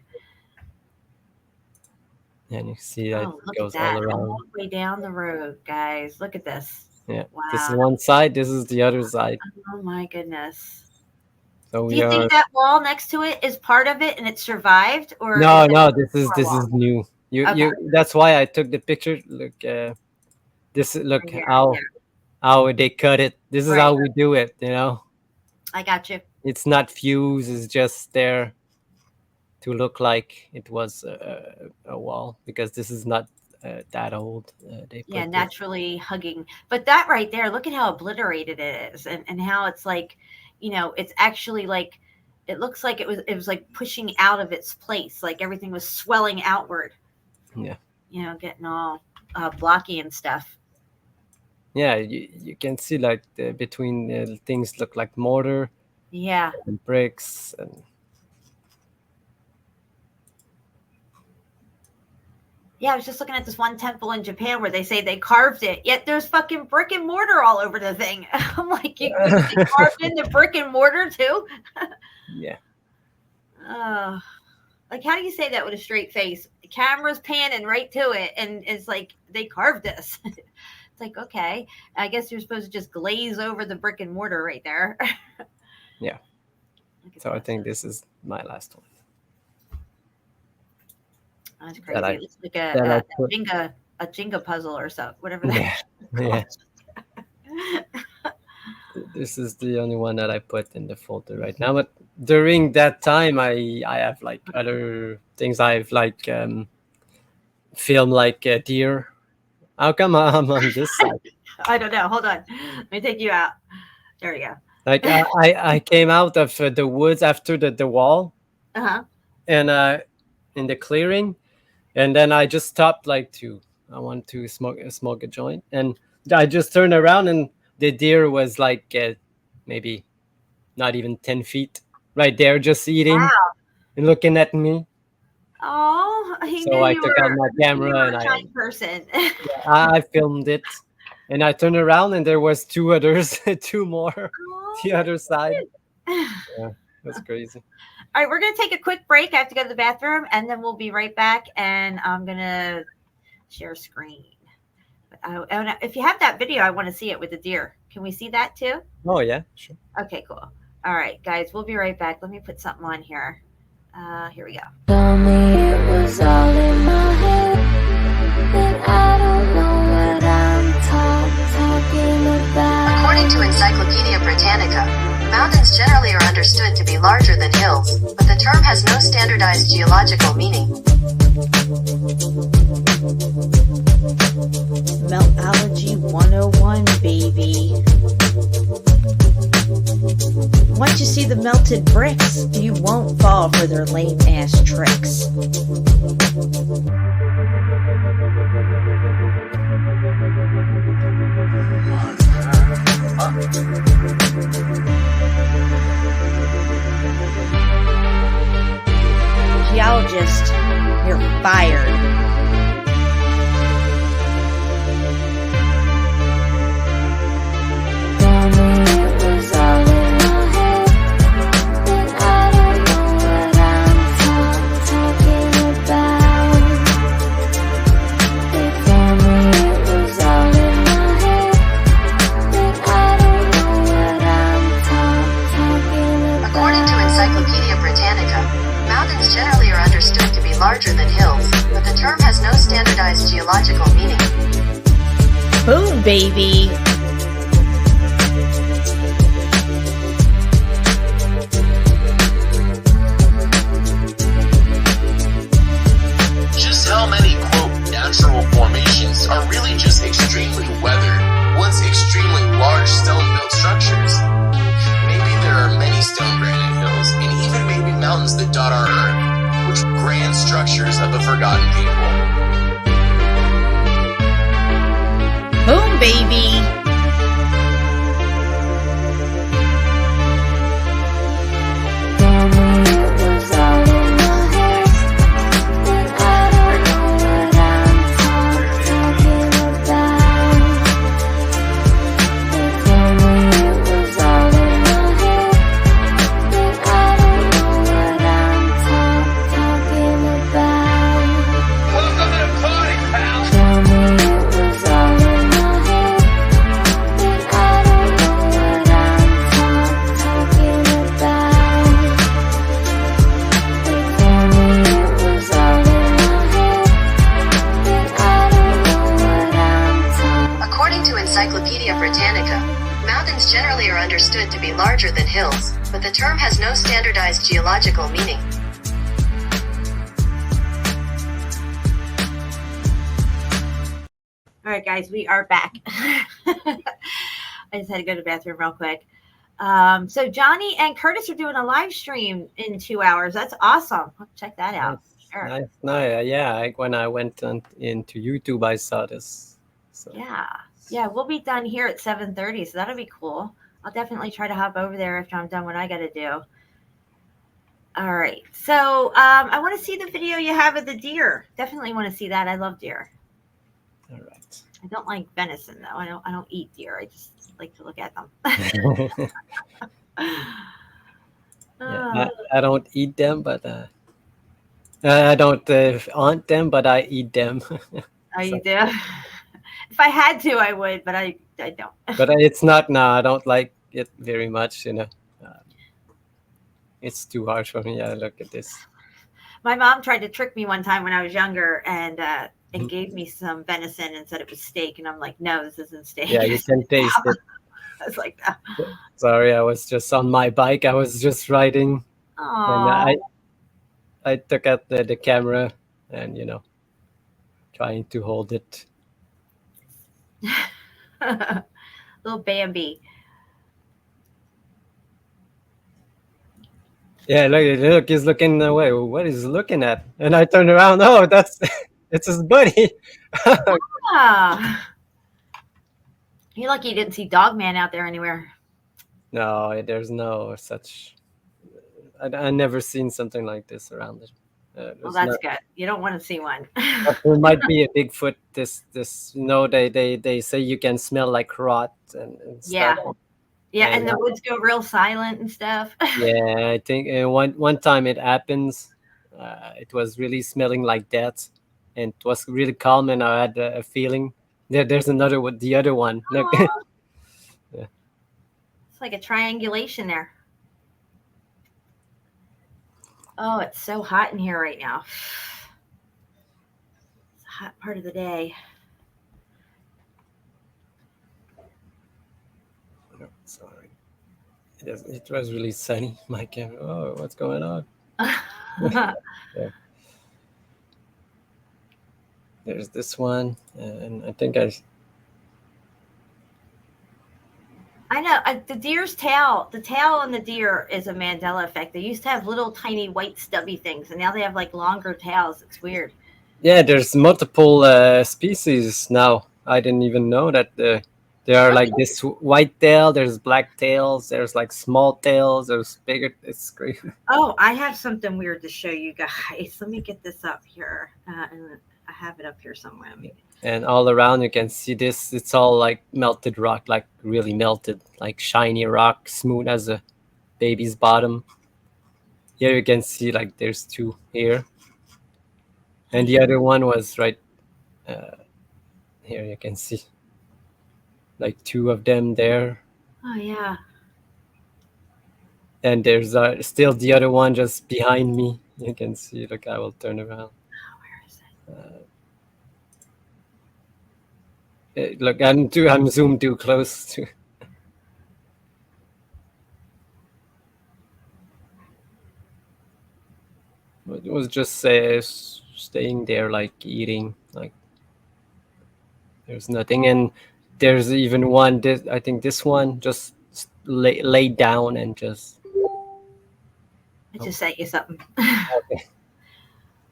And you see that Oh, it look at goes that. all All around. the way down the road, guys. Look at this. Yeah, this is Wow. one side. This is the other side. Oh, my goodness. So Do we you are. think that wall next to it is part of it and it survived, or No, is it no. a This wall? is new. You Okay. you. That's why I took the picture. Look, this look Right here, how they cut it. This is Right. how we do it. You know, I got you. it's not fused. It's just there to look like it was a wall, because this is not that old. They Yeah, put this. naturally hugging. But that right there, look at how obliterated it is, and how it's like, it's actually like, it looks like it was like pushing out of its place, like everything was swelling outward. Yeah. Getting all blocky and stuff. Yeah, you can see like between things look like mortar Yeah. and bricks and. Yeah, I was just looking at this one temple in Japan where they say they carved it, yet there's fucking brick and mortar all over the thing. I'm like, you carved in the brick and mortar too? Yeah. Like, how do you say that with a straight face? The camera's panning right to it, and it's like, they carved this. It's like, okay, I guess you're supposed to just glaze over the brick and mortar right there. Yeah. So I think this is my last one. That's crazy. It looks like a Jenga puzzle or so, whatever that is. Yeah. This is the only one that I put in the folder right now. But during that time, I have like other things. I've like filmed like a deer. How come I'm on this side? I don't know. Hold on. Let me take you out. There you go. Like I came out of the woods after the wall. Uh-huh. And in the clearing, and then I just stopped I want to smoke a joint, and I just turned around and the deer was like maybe not even 10 feet right there, just eating and looking at me. Oh, So I took out my camera and I filmed it, and I turned around and there was two others, two more, the other side. Yeah, that's crazy. All right, we're going to take a quick break. I have to go to the bathroom, and then we'll be right back, and I'm going to share screen. If you have that video, I want to see it with the deer. Can we see that too? Oh, yeah, sure. Okay, cool. All right, guys, we'll be right back. Let me put something on here. Here we go. Tell me it was all in my head, then I don't know what I'm talking about. According to Encyclopedia Britannica, mountains generally are understood to be larger than hills, but the term has no standardized geological meaning. Meltology 101, baby. Once you see the melted bricks, you won't fall for their lame-ass tricks. Geologist, you're fired. Larger than hills, but the term has no standardized geological meaning. Boom, baby! Just how many, quote, natural formations are really just extremely weathered, once extremely large stone-built structures? Maybe there are many stone granite hills, and even maybe mountains that dot our earth, which grand structures of a forgotten people. Boom, baby! to be larger than hills, but the term has no standardized geological meaning. All right, guys, we are back. I just had to go to the bathroom real quick. So Johnny and Curtis are doing a live stream in 2 hours. That's awesome. Check that out. Sure. Nice. No, yeah. When I went into YouTube, I saw this. So. Yeah, we'll be done here at 7:30, so that'll be cool. I'll definitely try to hop over there after I'm done what I got to do. All right. So I want to see the video you have of the deer. Definitely want to see that. I love deer. All right. I don't like venison though. I don't eat deer. I just like to look at them. Yeah, I don't eat them, but I don't hunt them, but I eat them. Oh, you do? If I had to, I would, but I don't. But it's not. No, I don't like it very much. It's too hard for me. Yeah, look at this. My mom tried to trick me one time when I was younger, and gave me some venison and said it was steak, and I'm like, no, this isn't steak. Yeah, you can taste it. I was like, no. Sorry, I was just on my bike. I was just riding. Aww. And I took out the camera and, trying to hold it. Little Bambi. Yeah, look, he's looking away. What is he looking at? And I turned around. Oh, it's his buddy. You're lucky you didn't see Dogman out there anywhere. No, there's no such. I never seen something like this around it. Well, that's good. You don't want to see one. There might be a Bigfoot. They say you can smell like rot and yeah. stuff. Yeah, and the woods go real silent and stuff. Yeah, I think one time it happens. It was really smelling like death, and it was really calm, and I had a feeling. There's another one, the other one. Look. Yeah. It's like a triangulation there. Oh, it's so hot in here right now. It's a hot part of the day. No, sorry. It was really sunny. My camera. Oh, what's going on? Yeah. There's this one, and I think I know the deer's tail. The tail on the deer is a Mandela effect. They used to have little tiny white stubby things, and now they have like longer tails. It's weird. Yeah, there's multiple species now. I didn't even know that there are like this white tail. There's black tails. There's like small tails. There's bigger. It's crazy. Oh, I have something weird to show you guys. Let me get this up here, and I have it up here somewhere. And all around you can see this. It's all like melted rock, like really melted, like shiny rock, smooth as a baby's bottom. Here you can see like there's two here. And the other one was right here. You can see like two of them there. Oh, yeah. And there's still the other one just behind me. You can see. Look, I will turn around. Oh, where is it? Look, I'm zoomed too close to. It was just staying there, like eating, like there's nothing. And there's even one. I think this one just lay down and just. I just sent you something. Okay.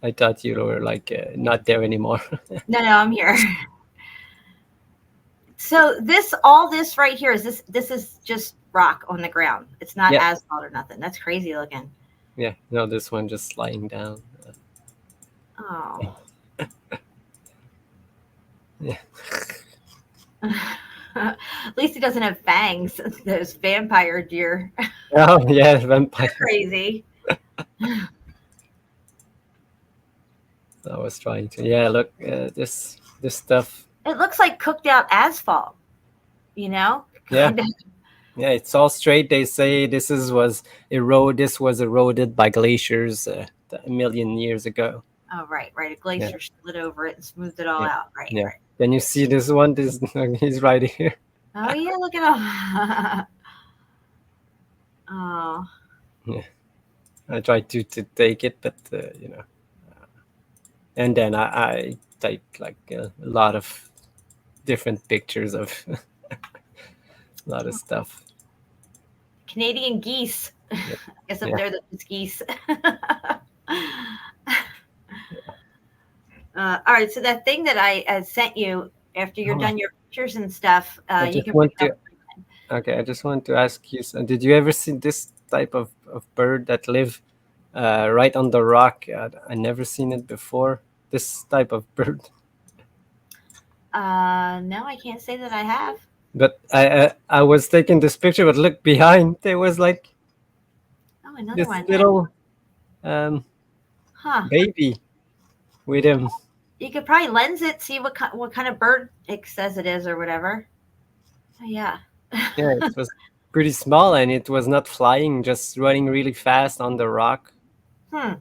I thought you were like not there anymore. No, I'm here. So all this right here is this is just rock on the ground. It's not asphalt or nothing. That's crazy looking. Yeah, no, this one just lying down. Oh. Yeah. At least he doesn't have fangs. Those vampire deer. Oh yeah, vampire. Crazy. I was trying to. Yeah, look, this stuff. It looks like cooked out asphalt. Yeah. Kinda. Yeah, it's all straight. They say this was eroded by glaciers a million years ago. Oh, right. A glacier split over it and smoothed it all out. Right. Yeah. Then you see this one. He's right here. Oh yeah, look at him. Oh, I tried to take it, but you know, and then I take like a lot of different pictures of a lot of stuff. Canadian geese. I guess up Yeah. there there's geese. All right, so that thing that I sent you after you're done your pictures and stuff, I you just can want bring to. up. Okay, I just want to ask you. Did you ever see this type of bird that live right on the rock? I never seen it before. This type of bird. No, I can't say that I have. But I was taking this picture, but look behind. There was like Oh, another this one. little Huh. baby with him. You could probably lens it, see what kind of bird it says it is or whatever. Oh, yeah. Yeah, it was pretty small and it was not flying, just running really fast on the rock. I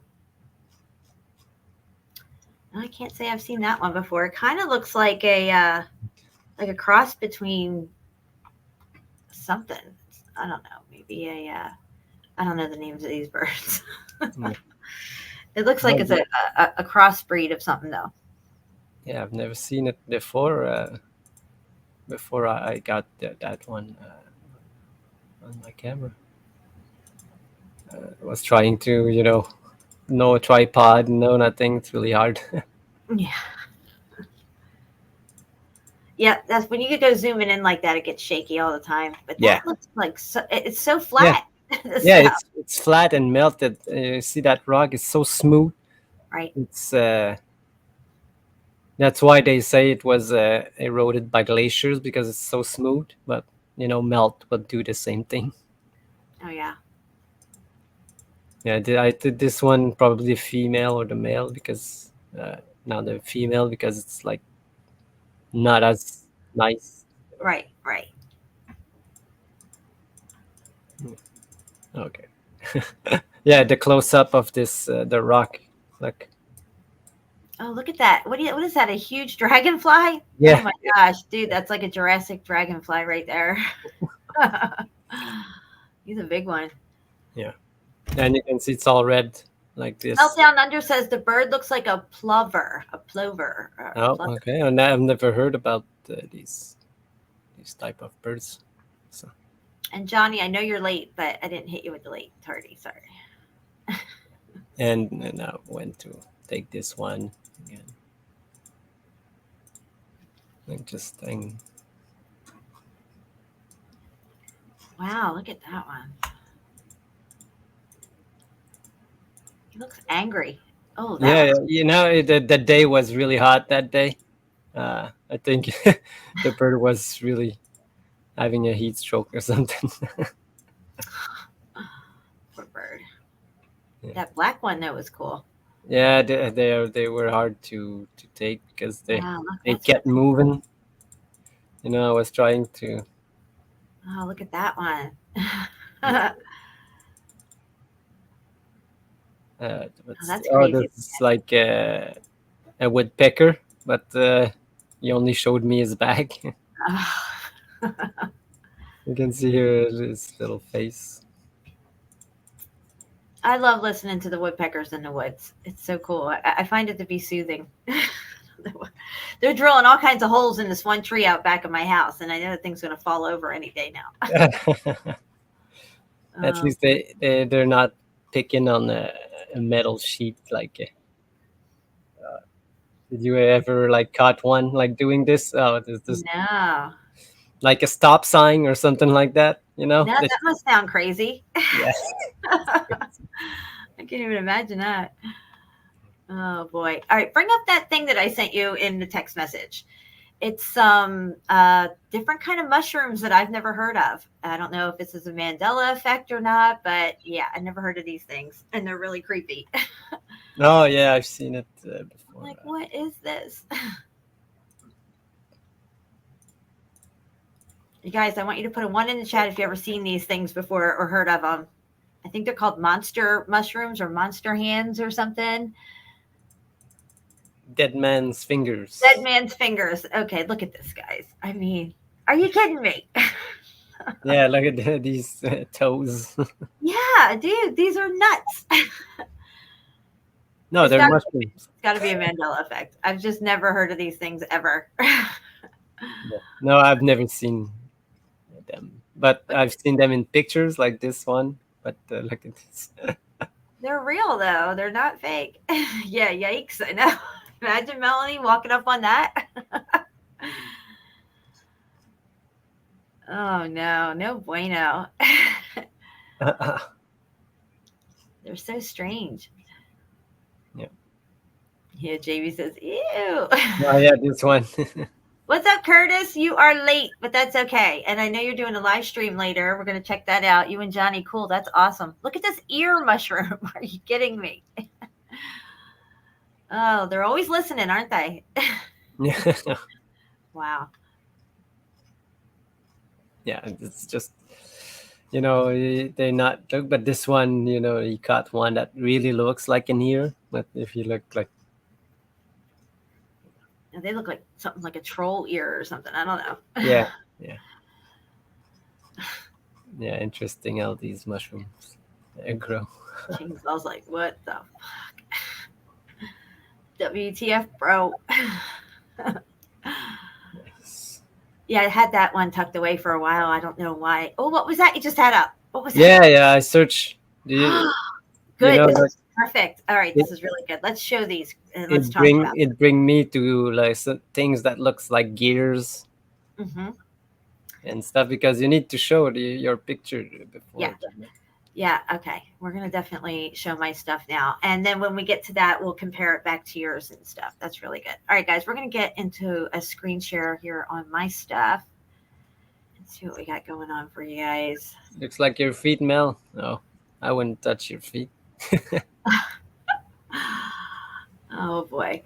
can't say I've seen that one before. It kind of looks like a cross between something. I don't know. Maybe I don't know the names of these birds. Yeah. It looks like it's a crossbreed of something though. Yeah, I've never seen it before. Before I got that one on my camera. I was trying to, you know, no tripod, no nothing. It's really hard. Yeah. Yeah, that's when you go zooming in like that, it gets shaky all the time. But that looks like it's so flat. Yeah, it's flat and melted. You see that rock is so smooth. Right. It's that's why they say it was eroded by glaciers because it's so smooth. But you know, melt would do the same thing. Oh yeah. Yeah, I did this one probably the female or the male because now the female because it's like not as nice. Right. Right. Okay. Yeah, the close up of this the rock, like. Oh, look at that! What is that? A huge dragonfly? Yeah. Oh my gosh, dude, that's like a Jurassic dragonfly right there. He's a big one. Yeah, and you can see it's all red like this. Meltdown Under says the bird looks like a plover. A plover. Oh, okay. And I've never heard about these type of birds. So. And Johnny, I know you're late, but I didn't hit you with the late tardy. Sorry. And I went to take this one again. Interesting. Wow, look at that one. He looks angry. Oh, yeah. You know, the day was really hot that day. I think the bird was really having a heat stroke or something. Poor bird. Yeah. That black one though was cool. Yeah, they were hard to take because they kept moving. You know, I was trying to. Oh, look at that one. That's crazy. This is like a woodpecker, but he only showed me his back. You can see here his little face. I love listening to the woodpeckers in the woods. It's so cool. I find it to be soothing. They're drilling all kinds of holes in this one tree out back of my house, and I know the thing's going to fall over any day now. At least they're not picking on a metal sheet like. Did you ever like caught one like doing this? Oh, this no. Like a stop sign or something like that, you know? No, that must sound crazy. Yeah. I can't even imagine that. Oh boy. All right, bring up that thing that I sent you in the text message. It's some different kind of mushrooms that I've never heard of. I don't know if this is a Mandela effect or not, but yeah, I never heard of these things, and they're really creepy. Oh yeah, I've seen it before. Like, what is this? You guys, I want you to put a 1 in the chat if you ever seen these things before or heard of them. I think they're called monster mushrooms or monster hands or something. Dead man's fingers. Dead man's fingers. Okay, look at this, guys. I mean, are you kidding me? Yeah, look at these toes. Yeah, dude, these are nuts. No, It's they're got mushrooms. to be a Mandela effect. I've just never heard of these things ever. Yeah. No, I've never seen them, but I've seen them in pictures like this one. But look at this. They're real though. They're not fake. Yeah, yikes. I know. Imagine Melanie walking up on that. Oh no, no bueno. They're so strange. Yeah. Yeah, JB says, ew. Oh yeah, this one. What's up, Curtis? You are late, but that's okay. And I know you're doing a live stream later. We're going to check that out. You and Johnny, cool. That's awesome. Look at this ear mushroom. Are you kidding me? Oh, they're always listening, aren't they? Wow. Yeah, it's just, they not look, but this one, you got one that really looks like an ear. But if you look like, They look like something like a troll ear or something. I don't know. yeah, interesting how these mushrooms grow. Jeez, I was like, what the fuck? WTF, bro. Yes. Yeah, I had that one tucked away for a while. I don't know why. Oh, what was that you just had up? What was that? Yeah, I searched. Good. This is perfect. All right, this is really good. Let's show these and let's talk about it. Bring me to like some things that looks like gears and stuff, because you need to show your picture before. Yeah, okay. We're going to definitely show my stuff now. And then when we get to that, we'll compare it back to yours and stuff. That's really good. All right, guys, we're going to get into a screen share here on my stuff and see what we got going on for you guys. Looks like your feet, Mel. No, I wouldn't touch your feet. Oh, boy.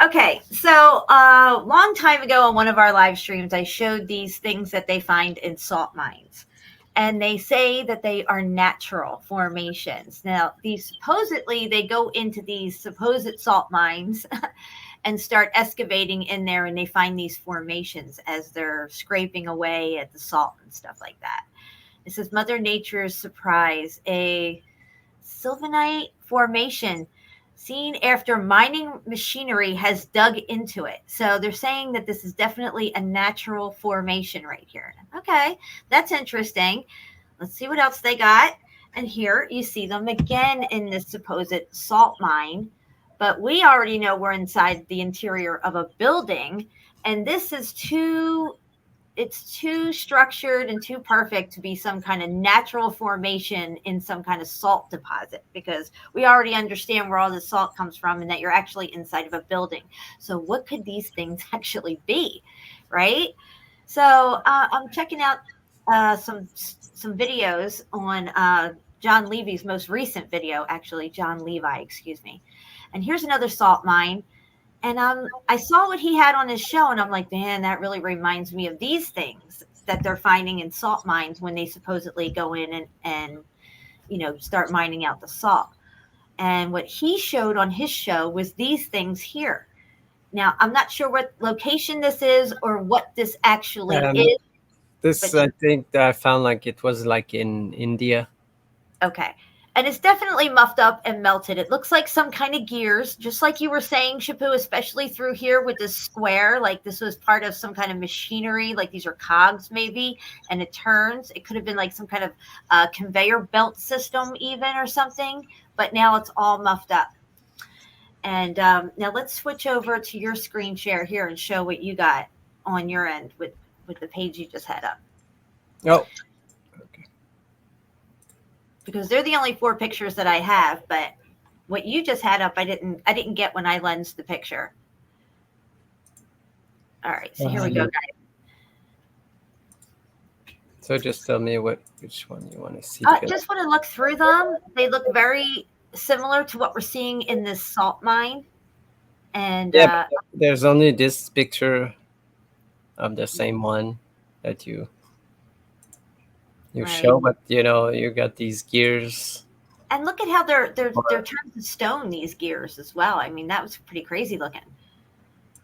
Okay, so a long time ago on one of our live streams, I showed these things that they find in salt mines. And they say that they are natural formations. Now, these supposedly, they go into these supposed salt mines and start excavating in there, and they find these formations as they're scraping away at the salt and stuff like that. It says Mother Nature's surprise, a sylvanite formation seen after mining machinery has dug into it. So they're saying that this is definitely a natural formation right here. Okay, that's interesting. Let's see what else they got. And here you see them again in this supposed salt mine. But we already know we're inside the interior of a building. And this is too structured and too perfect to be some kind of natural formation in some kind of salt deposit, because we already understand where all the salt comes from and that you're actually inside of a building. So what could these things actually be, right? So I'm checking out some videos on John Levy's most recent video, actually, John Levi, excuse me. And here's another salt mine. And I saw what he had on his show, and I'm like, man, that really reminds me of these things that they're finding in salt mines when they supposedly go in and start mining out the salt. And what he showed on his show was these things here. Now, I'm not sure what location this is or what this actually is. This, I think that I found like it was like in India. Okay. And it's definitely muffed up and melted. It looks like some kind of gears, just like you were saying, Shapu, especially through here with this square. Like this was part of some kind of machinery, like these are cogs maybe, and it turns. It could have been like some kind of conveyor belt system even or something, but now it's all muffed up. And now let's switch over to your screen share here and show what you got on your end with the page you just had up. Oh. Because they're the only 4 pictures that I have, but what you just had up, I didn't get when I lensed the picture. All right, so here we go, guys. So just tell me which one you want to see. Just want to look through them. They look very similar to what we're seeing in this salt mine. And there's only this picture of the same one that you show, but you got these gears. And look at how they're turned to stone, these gears as well. I mean, that was pretty crazy looking.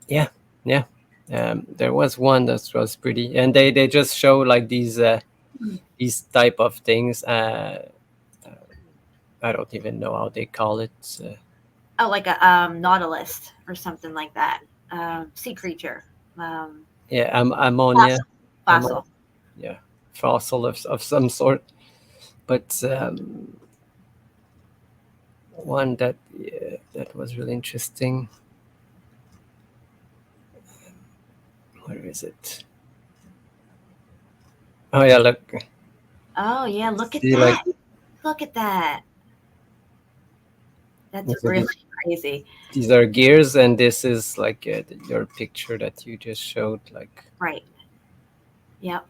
Yeah. There was one that was pretty, and they just show like these these type of things. I don't even know how they call it. Oh, like a nautilus or something like that. Sea creature. Yeah, ammonia. Fossil. Yeah, fossil of some sort. But one that was really interesting. Where is it? Oh yeah, look. Oh yeah, look at See, that. Look at that. That's so really crazy. these are gears, and this is like your picture that you just showed, like Right. Yep.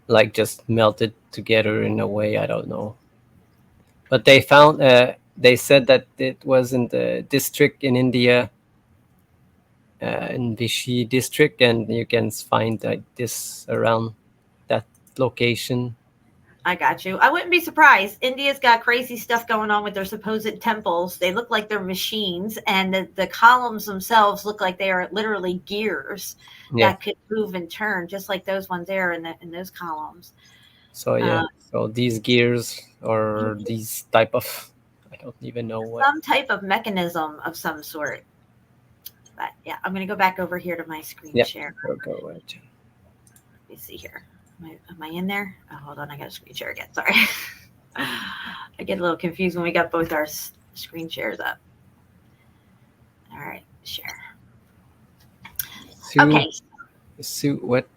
like just melted together in a way. I don't know. But they found. They said that it was in the district in India, in Vichy district, and you can find like this around that location. I got you. I wouldn't be surprised. India's got crazy stuff going on with their supposed temples. They look like they're machines, and the columns themselves look like they are literally gears that could move and turn, just like those ones there in those columns. So yeah, so these gears or these type of, I don't even know what. Some type of mechanism of some sort. But yeah, I'm going to go back over here to my screen share. Go ahead. Let me see here. Am I in there? Oh, hold on. I got a screen share again. Sorry. I get a little confused when we got both our screen shares up. All right. Share. Okay. Sue, what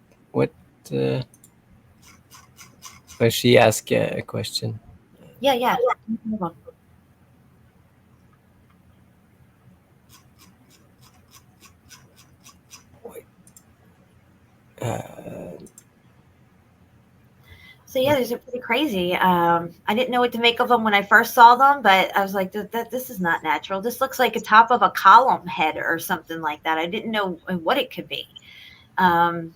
she asked a question. Yeah. So yeah, these are pretty crazy. I didn't know what to make of them when I first saw them, but I was like, this is not natural. This looks like the top of a column head or something like that. I didn't know what it could be. But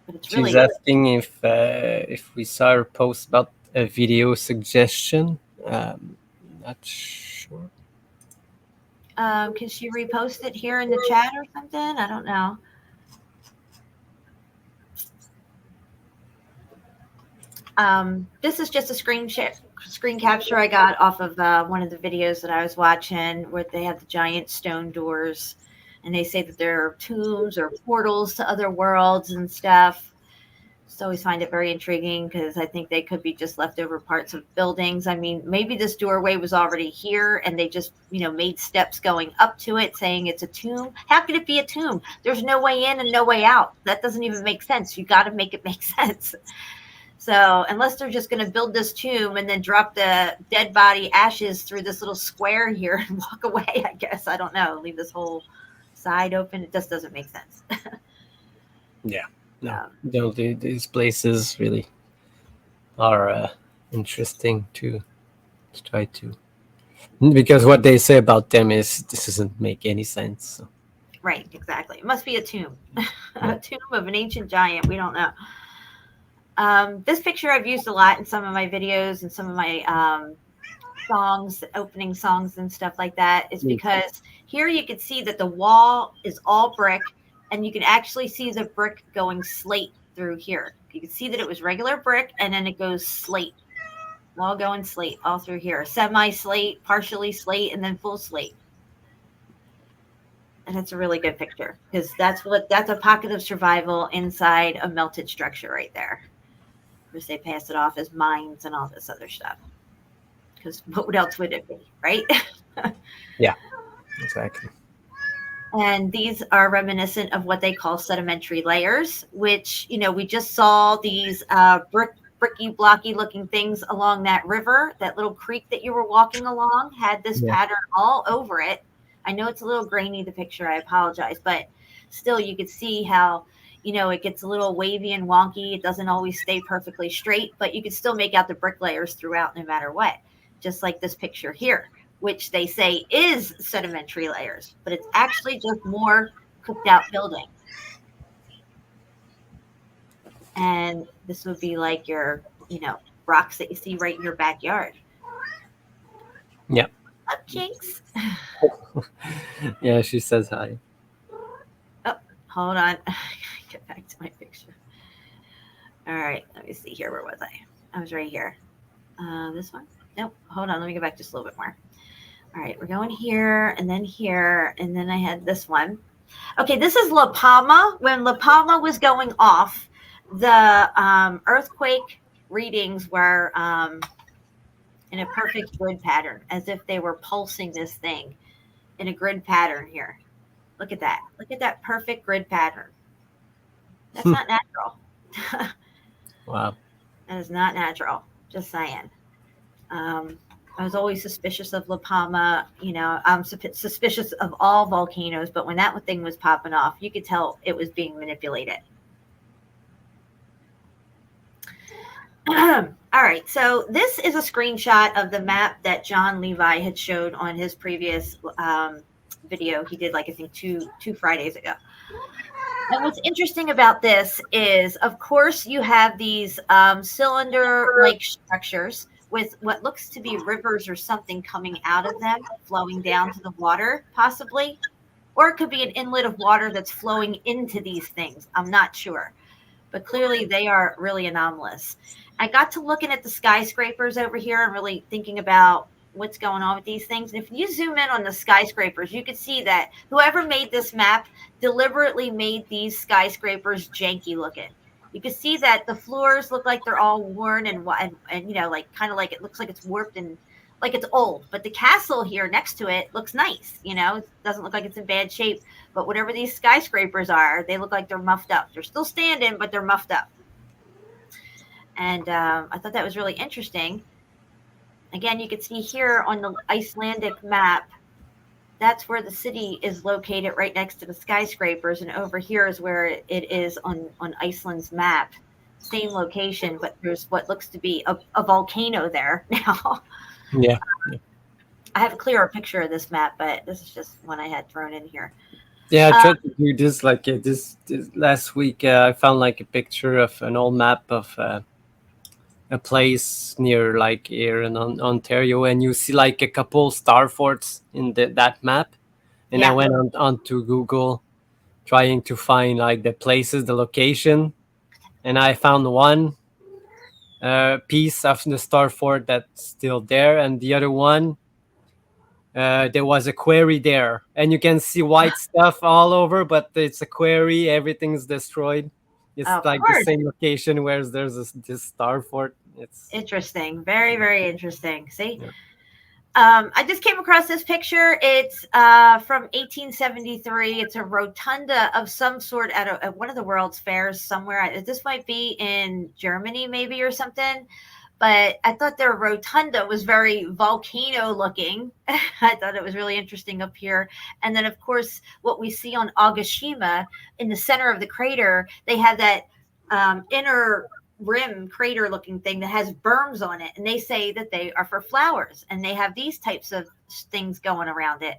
it's really. She's asking if we saw her post about a video suggestion. Not sure. Can she repost it here in the chat or something? I don't know. This is just a screen capture I got off of one of the videos that I was watching, where they have the giant stone doors, and they say that there are tombs or portals to other worlds and stuff. Just always find it very intriguing, because I think they could be just leftover parts of buildings. I mean, maybe this doorway was already here and they just, made steps going up to it saying it's a tomb. How could it be a tomb? There's no way in and no way out. That doesn't even make sense. You got to make it make sense. So unless they're just going to build this tomb and then drop the dead body ashes through this little square here and walk away, I guess. I don't know. Leave this whole side open. It just doesn't make sense. Yeah. No, these places really are interesting to try to, because what they say about them is this doesn't make any sense. So. Right, exactly. It must be a tomb, a tomb of an ancient giant. We don't know. This picture I've used a lot in some of my videos and some of my songs, opening songs and stuff like that, is because here you can see that the wall is all brick, and you can actually see the brick going slate through here. You can see that it was regular brick, and then it goes slate, all going slate all through here. Semi-slate, partially slate, and then full slate. And that's a really good picture, because that's a pocket of survival inside a melted structure right there. Of course, they pass it off as mines and all this other stuff, because what else would it be, right? Yeah, exactly. And these are reminiscent of what they call sedimentary layers, which, we just saw these bricky, blocky looking things along that river. That little creek that you were walking along had this pattern all over it. I know it's a little grainy, the picture, I apologize, but still you could see how, it gets a little wavy and wonky. It doesn't always stay perfectly straight, but you can still make out the brick layers throughout no matter what, just like this picture here, which they say is sedimentary layers, but it's actually just more cooked out building. And this would be like your, rocks that you see right in your backyard. Yeah. Up, Jinx. Yeah, she says hi. Oh, hold on. Get back to my picture. All right, let me see here. Where was I? I was right here. This one? Nope. Hold on. Let me go back just a little bit more. All right, we're going here, and then I had this one. Okay, this is La Palma. When La Palma was going off, the earthquake readings were in a perfect grid pattern, as if they were pulsing this thing in a grid pattern here. Look at that. Look at that perfect grid pattern. That's not natural. Wow. That is not natural. Just saying. I was always suspicious of La Palma. You know, I'm suspicious of all volcanoes, but when that thing was popping off, you could tell it was being manipulated. All right, so this is a screenshot of the map that John Levi had showed on his previous video. He did, like, I think two Fridays ago. And what's interesting about this is, of course, you have these cylinder-like structures with what looks to be rivers or something coming out of them, flowing down to the water, possibly. Or it could be an inlet of water that's flowing into these things. I'm not sure. But clearly they are really anomalous. I got to looking at the skyscrapers over here and really thinking about what's going on with these things. And if you zoom in on the skyscrapers, you can see that whoever made this map deliberately made these skyscrapers janky looking. You can see that the floors look like they're all worn and you know, like kind of like it looks like it's warped and like it's old. But the castle here next to it looks nice. You know, it doesn't look like it's in bad shape. But whatever these skyscrapers are, they look like they're muffed up. They're still standing, but they're muffed up. And I thought that was really interesting. Again, you can see here on the Icelandic map, that's where the city is located, right next to the skyscrapers. And over here is where it is on Iceland's map. Same location, but there's what looks to be a volcano there now. Yeah. I have a clearer picture of this map, but this is just one I had thrown in here. Yeah, I tried to do this like this last week. I found like a picture of an old map of a place near like here in Ontario, and you see like a couple star forts in that map. And I went onto Google trying to find like the places, the location, and I found one piece of the star fort that's still there, and the other one there was a quarry there, and you can see white stuff all over, but it's a quarry. Everything's destroyed. It's like the same location where there's this star fort. It's interesting. Very, very interesting. See? Yeah. I just came across this picture. It's from 1873. It's a rotunda of some sort at one of the World's Fairs somewhere. This might be in Germany maybe or something. But I thought their rotunda was very volcano looking. I thought it was really interesting up here. And then, of course, what we see on Ogashima in the center of the crater, they have that inner rim crater looking thing that has berms on it. And they say that they are for flowers. And they have these types of things going around it.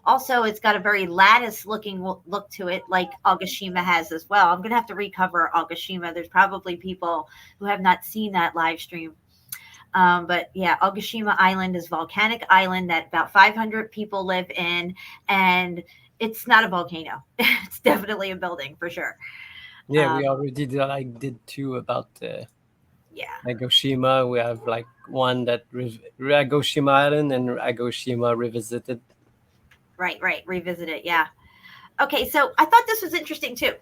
Also, it's got a very lattice looking look to it, like Ogashima has as well. I'm going to have to recover Ogashima. There's probably people who have not seen that live stream. But yeah, Ogashima Island is a volcanic island that about 500 people live in, and it's not a volcano. It's definitely a building for sure. Yeah, we already did two about Agoshima. We have like one that Agoshima Island and Agoshima Revisited. Right, Revisited, yeah. Okay, so I thought this was interesting too.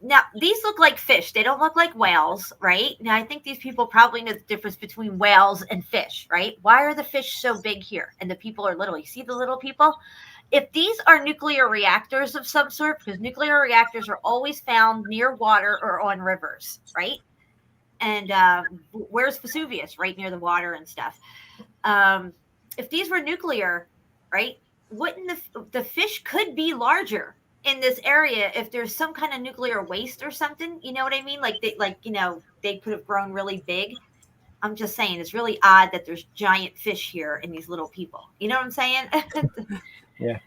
Now, these look like fish. They don't look like whales, right? Now, I think these people probably know the difference between whales and fish, right? Why are the fish so big here? And the people are little. You see the little people? If these are nuclear reactors of some sort, because nuclear reactors are always found near water or on rivers, right? And where's Vesuvius? Right near the water and stuff. If these were nuclear, right, wouldn't the fish could be larger in this area if there's some kind of nuclear waste or something? You know what I mean? Like they could have grown really big. I'm just saying it's really odd that there's giant fish here and these little people. You know what I'm saying? Yeah.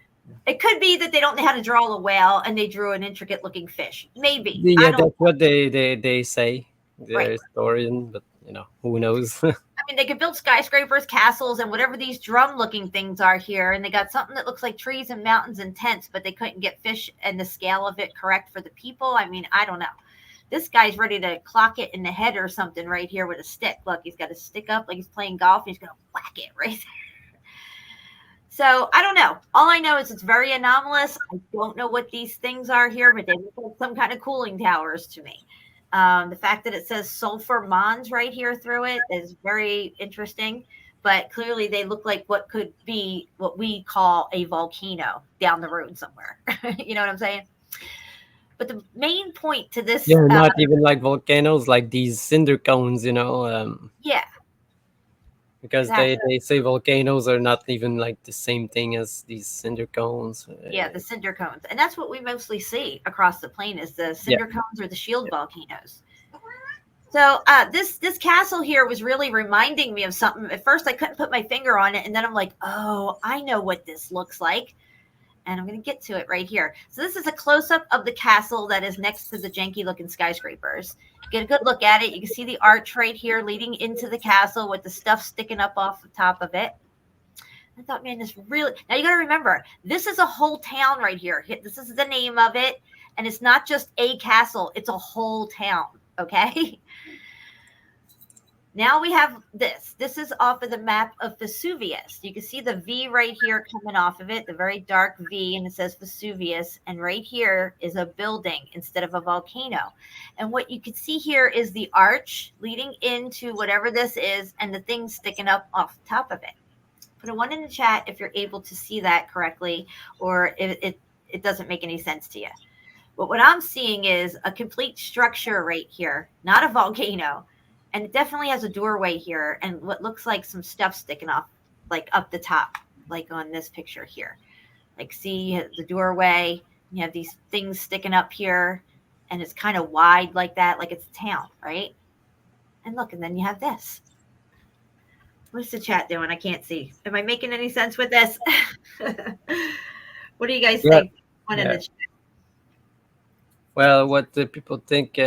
It could be that they don't know how to draw a whale and they drew an intricate looking fish. Maybe. Yeah, that's what they say. The historian, but who knows? I mean, they could build skyscrapers, castles, and whatever these drum-looking things are here. And they got something that looks like trees and mountains and tents, but they couldn't get fish and the scale of it correct for the people. I mean, I don't know. This guy's ready to clock it in the head or something right here with a stick. Look, he's got a stick up like he's playing golf. And he's going to whack it right there. So I don't know. All I know is it's very anomalous. I don't know what these things are here, but they look like some kind of cooling towers to me. The fact that it says sulfur mons right here through it is very interesting. But clearly they look like what could be what we call a volcano down the road somewhere. You know what I'm saying? But the main point to this... They're not even like volcanoes, like these cinder cones, yeah. Because Exactly. they say volcanoes are not even like the same thing as these cinder cones. Yeah, the cinder cones. And that's what we mostly see across the plain is the cinder cones or the shield volcanoes. So this castle here was really reminding me of something. At first, I couldn't put my finger on it. And then I'm like, oh, I know what this looks like. And I'm going to get to it right here. So this is a close-up of the castle that is next to the janky-looking skyscrapers. Get a good look at it. You can see the arch right here leading into the castle with the stuff sticking up off the top of it. I thought, man, this really... Now, you got to remember, this is a whole town right here. This is the name of it. And it's not just a castle. It's a whole town, okay? Now we have this. This is off of the map of Vesuvius. You can see the V right here coming off of it, the very dark V, and it says Vesuvius. And right here is a building instead of a volcano. And what you can see here is the arch leading into whatever this is and the thing sticking up off the top of it. Put a 1 in the chat if you're able to see that correctly or if it doesn't make any sense to you. But what I'm seeing is a complete structure right here, not a volcano. And it definitely has a doorway here and what looks like some stuff sticking off, like up the top, like on this picture here. Like, see the doorway, you have these things sticking up here, and it's kind of wide like that, like it's a town, right? And look, and then you have this. What's the chat doing? I can't see. Am I making any sense with this? What do you guys think? One in the chat. Well, what do people think?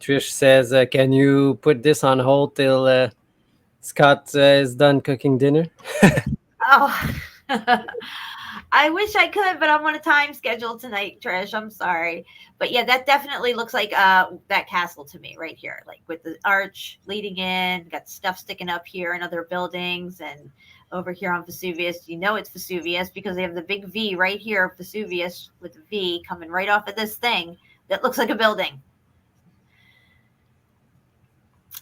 Trish says, can you put this on hold till Scott is done cooking dinner? Oh, I wish I could, but I'm on a time schedule tonight, Trish. I'm sorry. But yeah, that definitely looks like that castle to me right here, like with the arch leading in, got stuff sticking up here and other buildings. And over here on Vesuvius, you know it's Vesuvius because they have the big V right here, Vesuvius with the V coming right off of this thing that looks like a building.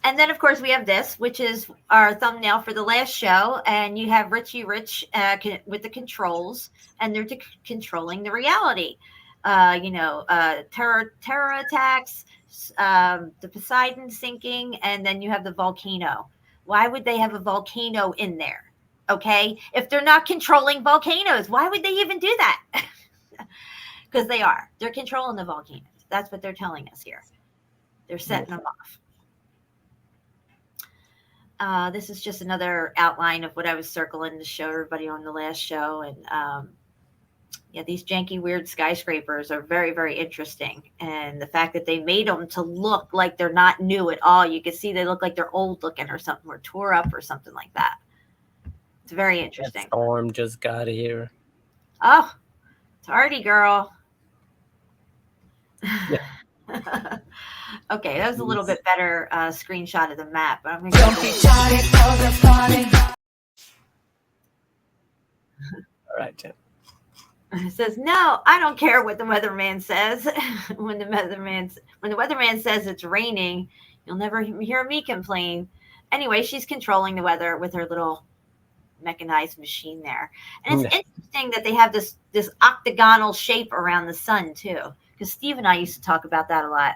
And then, of course, we have this, which is our thumbnail for the last show. And you have Richie Rich with the controls, and they're controlling the reality. Terror attacks, the Poseidon sinking, and then you have the volcano. Why would they have a volcano in there? Okay, if they're not controlling volcanoes, why would they even do that? Because they are. They're controlling the volcanoes. That's what they're telling us here. They're setting them off. This is just another outline of what I was circling to show everybody on the last show. And yeah, these janky, weird skyscrapers are very, very interesting. And the fact that they made them to look like they're not new at all. You can see they look like they're old looking or something, or tore up or something like that. It's very interesting. That storm just got here. Oh, Tardy girl. Yeah. Okay, that was a little bit better screenshot of the map, but I'm going to All right, Jen. It says, no, I don't care what the weatherman says. When the weatherman says it's raining, you'll never hear me complain. Anyway, she's controlling the weather with her little mechanized machine there. And it's interesting that they have this octagonal shape around the sun too, because Steve and I used to talk about that a lot.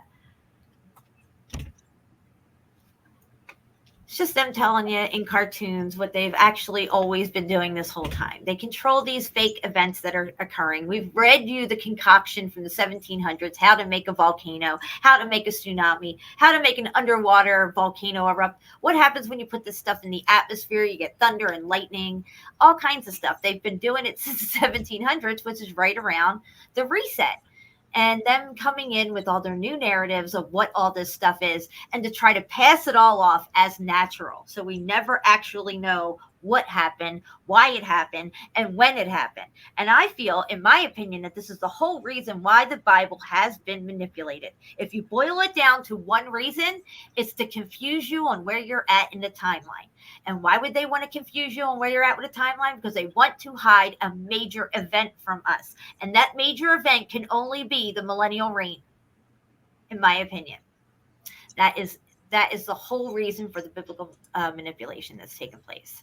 It's just them telling you in cartoons what they've actually always been doing this whole time. They control these fake events that are occurring. We've read you the concoction from the 1700s, how to make a volcano, how to make a tsunami, how to make an underwater volcano erupt. What happens when you put this stuff in the atmosphere? You get thunder and lightning, all kinds of stuff. They've been doing it since the 1700s, which is right around the reset. And them coming in with all their new narratives of what all this stuff is and to try to pass it all off as natural. So we never actually know what happened, why it happened, and when it happened. And I feel, in my opinion, that this is the whole reason why the Bible has been manipulated. If you boil it down to one reason, it's to confuse you on where you're at in the timeline. And why would they want to confuse you on where you're at with the timeline? Because they want to hide a major event from us. And that major event can only be the millennial reign, in my opinion. That is the whole reason for the biblical manipulation that's taken place.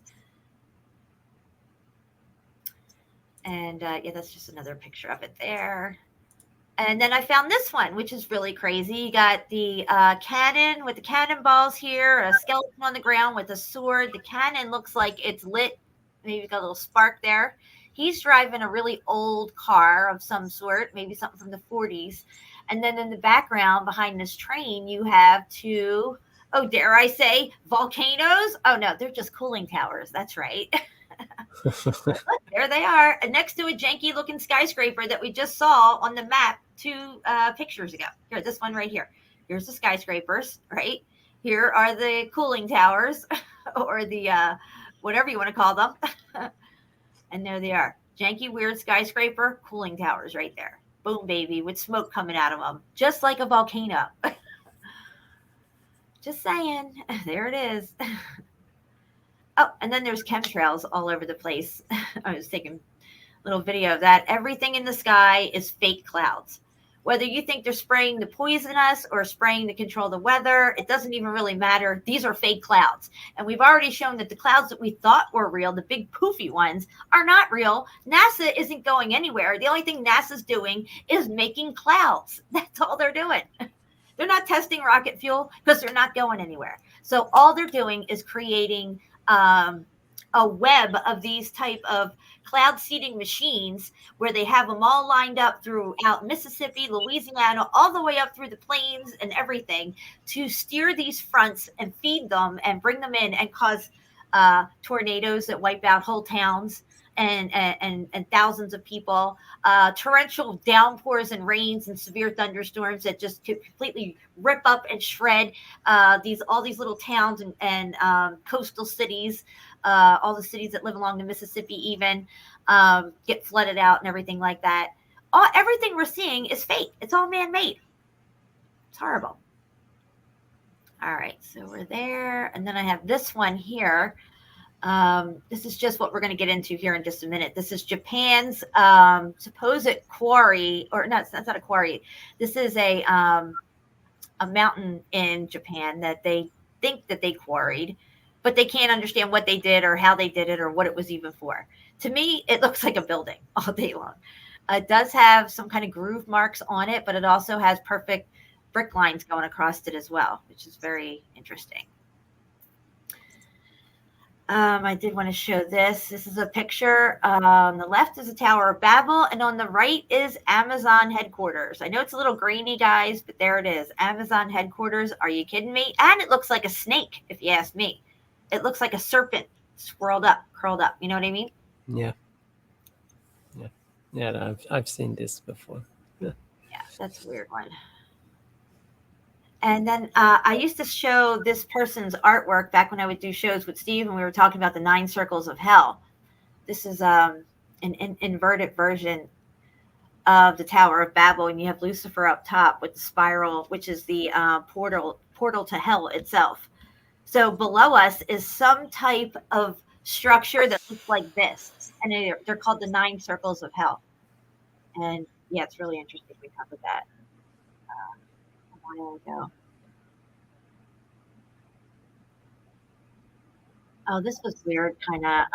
And yeah, that's just another picture of it there. And then I found this one, which is really crazy. You got the cannon with the cannonballs here, a skeleton on the ground with a sword. The cannon looks like it's lit. Maybe got a little spark there. He's driving a really old car of some sort, maybe something from the 40s. And then in the background behind this train, you have two, oh, dare I say, volcanoes? Oh, no, they're just cooling towers. That's right. There they are, next to a janky looking skyscraper that we just saw on the map 2 pictures ago. Here, this one right here. Here's the skyscrapers, right? Here are the cooling towers, or the whatever you want to call them. And there they are. Janky, weird skyscraper, cooling towers right there. Boom, baby, with smoke coming out of them, just like a volcano. Just saying. There it is. Oh, and then there's chemtrails all over the place. I was taking a little video of that. Everything in the sky is fake clouds. Whether you think they're spraying to poison us or spraying to control the weather, it doesn't even really matter. These are fake clouds. And we've already shown that the clouds that we thought were real, the big poofy ones, are not real. NASA isn't going anywhere. The only thing NASA's doing is making clouds. That's all they're doing. They're not testing rocket fuel because they're not going anywhere. So all they're doing is creating a web of these type of cloud seeding machines where they have them all lined up throughout Mississippi, Louisiana, all the way up through the plains and everything to steer these fronts and feed them and bring them in and cause tornadoes that wipe out whole towns and thousands of people, torrential downpours and rains and severe thunderstorms that just completely rip up and shred all these little towns and coastal cities, all the cities that live along the Mississippi even get flooded out and everything like that. Everything we're seeing is fake. It's all man-made. It's horrible. All right, so we're there. And then I have this one here. This is just what we're going to get into here in just a minute. This is Japan's supposed quarry, or no, it's not a quarry. This is a mountain in Japan that they think that they quarried, but they can't understand what they did or how they did it or what it was even for. To me, it looks like a building all day long. It does have some kind of groove marks on it, but it also has perfect brick lines going across it as well, which is very interesting. I did want to show this. This is a picture. On the left is the Tower of Babel, and on the right is Amazon headquarters. I know it's a little grainy, guys, but there it is. Amazon headquarters. Are you kidding me? And it looks like a snake, if you ask me. It looks like a serpent swirled up, curled up. You know what I mean? Yeah. I've seen this before. Yeah, that's a weird one. And then I used to show this person's artwork back when I would do shows with Steve, and we were talking about the 9 circles of hell. This is an inverted version of the Tower of Babel, and you have Lucifer up top with the spiral, which is the portal to hell itself. So below us is some type of structure that looks like this, and they're called the 9 circles of hell. And yeah, it's really interesting. We covered that a while ago. Oh, this was weird, kind of,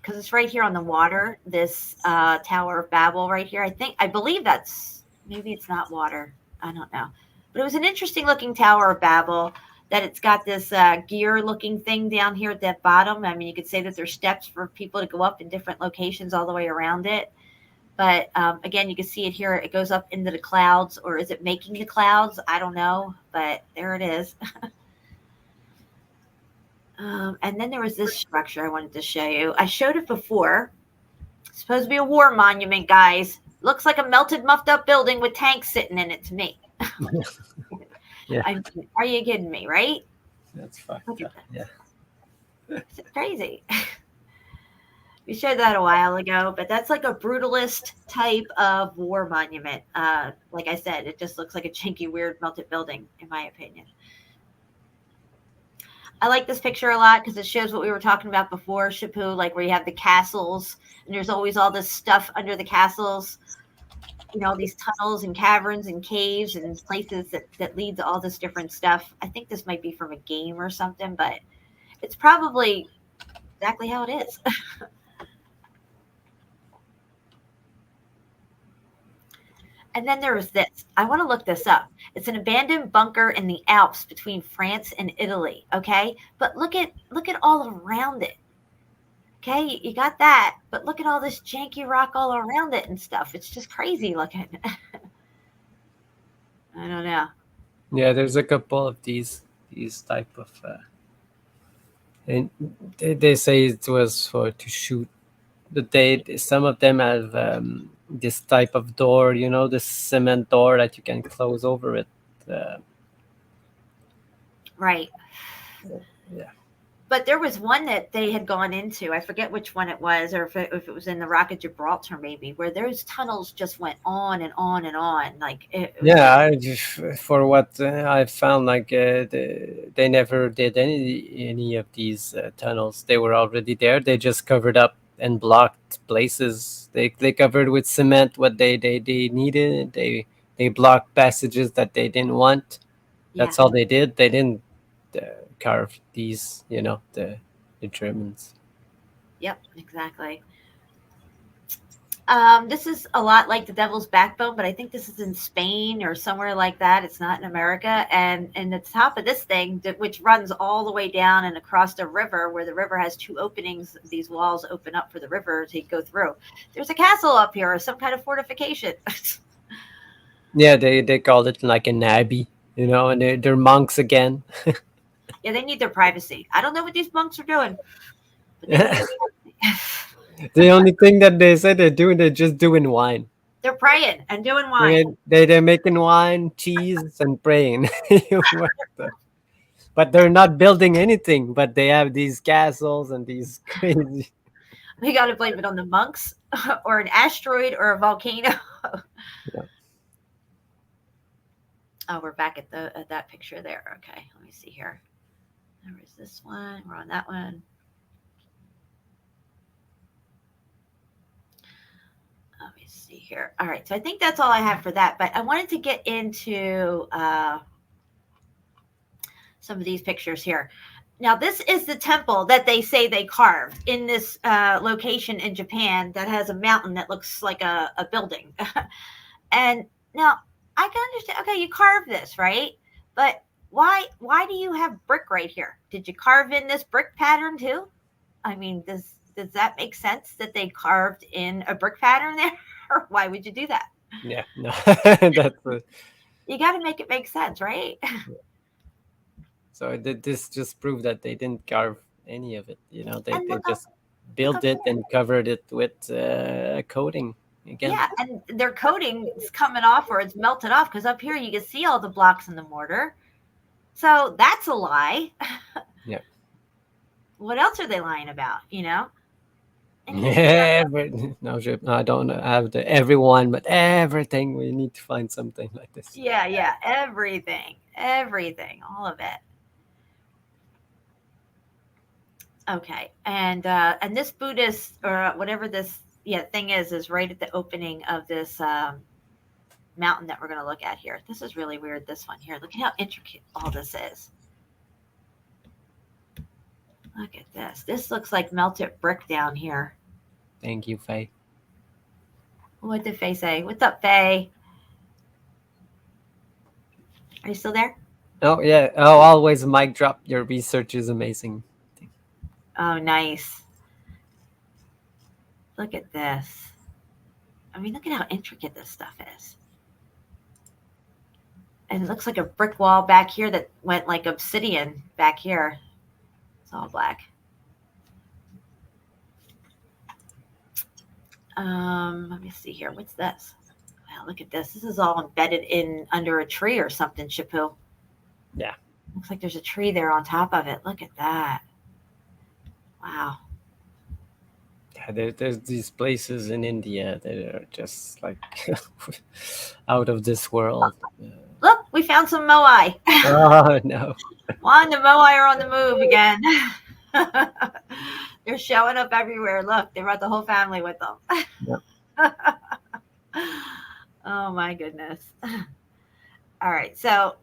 because it's right here on the water. This Tower of Babel right here. I believe maybe it's not water. I don't know, but it was an interesting looking Tower of Babel. That it's got this gear looking thing down here at that bottom. I mean, you could say that there's steps for people to go up in different locations all the way around it. But again, you can see it here. It goes up into the clouds, or is it making the clouds? I don't know, but there it is. And then there was this structure I wanted to show you. I showed it before. It's supposed to be a war monument, guys. Looks like a melted, muffed up building with tanks sitting in it to me. Yeah. Are you kidding me, right? That's fucked up. Yeah. It's crazy. We showed that a while ago, but that's like a brutalist type of war monument. Like I said, it just looks like a janky, weird melted building, in my opinion. I like this picture a lot because it shows what we were talking about before, Shapu, like where you have the castles and there's always all this stuff under the castles. You know, these tunnels and caverns and caves and places that lead to all this different stuff. I think this might be from a game or something, but it's probably exactly how it is. And then there was this. I want to look this up. It's an abandoned bunker in the Alps between France and Italy. Okay, but look at all around it. Okay, you got that, but look at all this janky rock all around it and stuff. It's just crazy looking. I don't know. Yeah, there's a couple of these type of, and they say it was for to shoot. But some of them have this type of door, you know, the cement door that you can close over it. Right. Yeah. But there was one that they had gone into. I forget which one it was, or if it was in the Rock of Gibraltar, maybe, where those tunnels just went on and on and on. Like, Yeah, for what I found, like they never did any of these tunnels. They were already there. They just covered up and blocked places. They covered with cement what they needed. They blocked passages that they didn't want. That's all they did. They didn't carve these, you know, the Germans. Yep, exactly. This is a lot like the Devil's Backbone, but I think this is in Spain or somewhere like that. It's not in America. And the top of this thing, which runs all the way down and across the river, where the river has two openings, these walls open up for the river to go through. There's a castle up here or some kind of fortification. Yeah, they called it like an abbey, you know, and they're monks again. Yeah, they need their privacy. I don't know what these monks are doing. But The only thing that they said they're just doing wine. They're praying and doing wine. They're making wine, cheese, and praying. But they're not building anything. But they have these castles and these crazy. We got to blame it on the monks or an asteroid or a volcano. Yeah. Oh, we're back at that picture there. Okay, let me see here. There was this one. We're on that one. Let me see here. All right, so I think that's all I have for that. But I wanted to get into some of these pictures here. Now, this is the temple that they say they carved in this location in Japan that has a mountain that looks like a building. And now I can understand, okay, you carved this, right? But why do you have brick right here? Did you carve in this brick pattern too? I mean, does that make sense that they carved in a brick pattern there? Or why would you do that? Yeah, no, that's you got to make it make sense, right? So this just proved that they didn't carve any of it. You know, they look just built it and covered it with coating again. Yeah, and their coating is coming off or it's melted off because up here you can see all the blocks in the mortar. So that's a lie. Yeah. What else are they lying about? You know? Yeah, no, I don't have the everyone, but everything. We need to find something like this. Yeah, everything, all of it. Okay, and this Buddhist or whatever this thing is right at the opening of this mountain that we're going to look at here. This is really weird. This one here. Look at how intricate all this is. Look at this. This looks like melted brick down here. Thank you, Faye. What did Faye say? What's up, Faye? Are you still there? Oh, yeah. Oh, always mic drop. Your research is amazing. Oh, nice. Look at this. I mean, look at how intricate this stuff is. And it looks like a brick wall back here that went like obsidian back here. It's all black. Let me see here. What's this? Wow, look at this. This is all embedded in under a tree or something, Shapu. Yeah. Looks like there's a tree there on top of it. Look at that. Wow. Yeah, there's these places in India that are just like out of this world. Look, we found some moai. Oh no. Juan, the moai are on the move again. They're showing up everywhere. Look, they brought the whole family with them. Yep. Oh my goodness. All right, so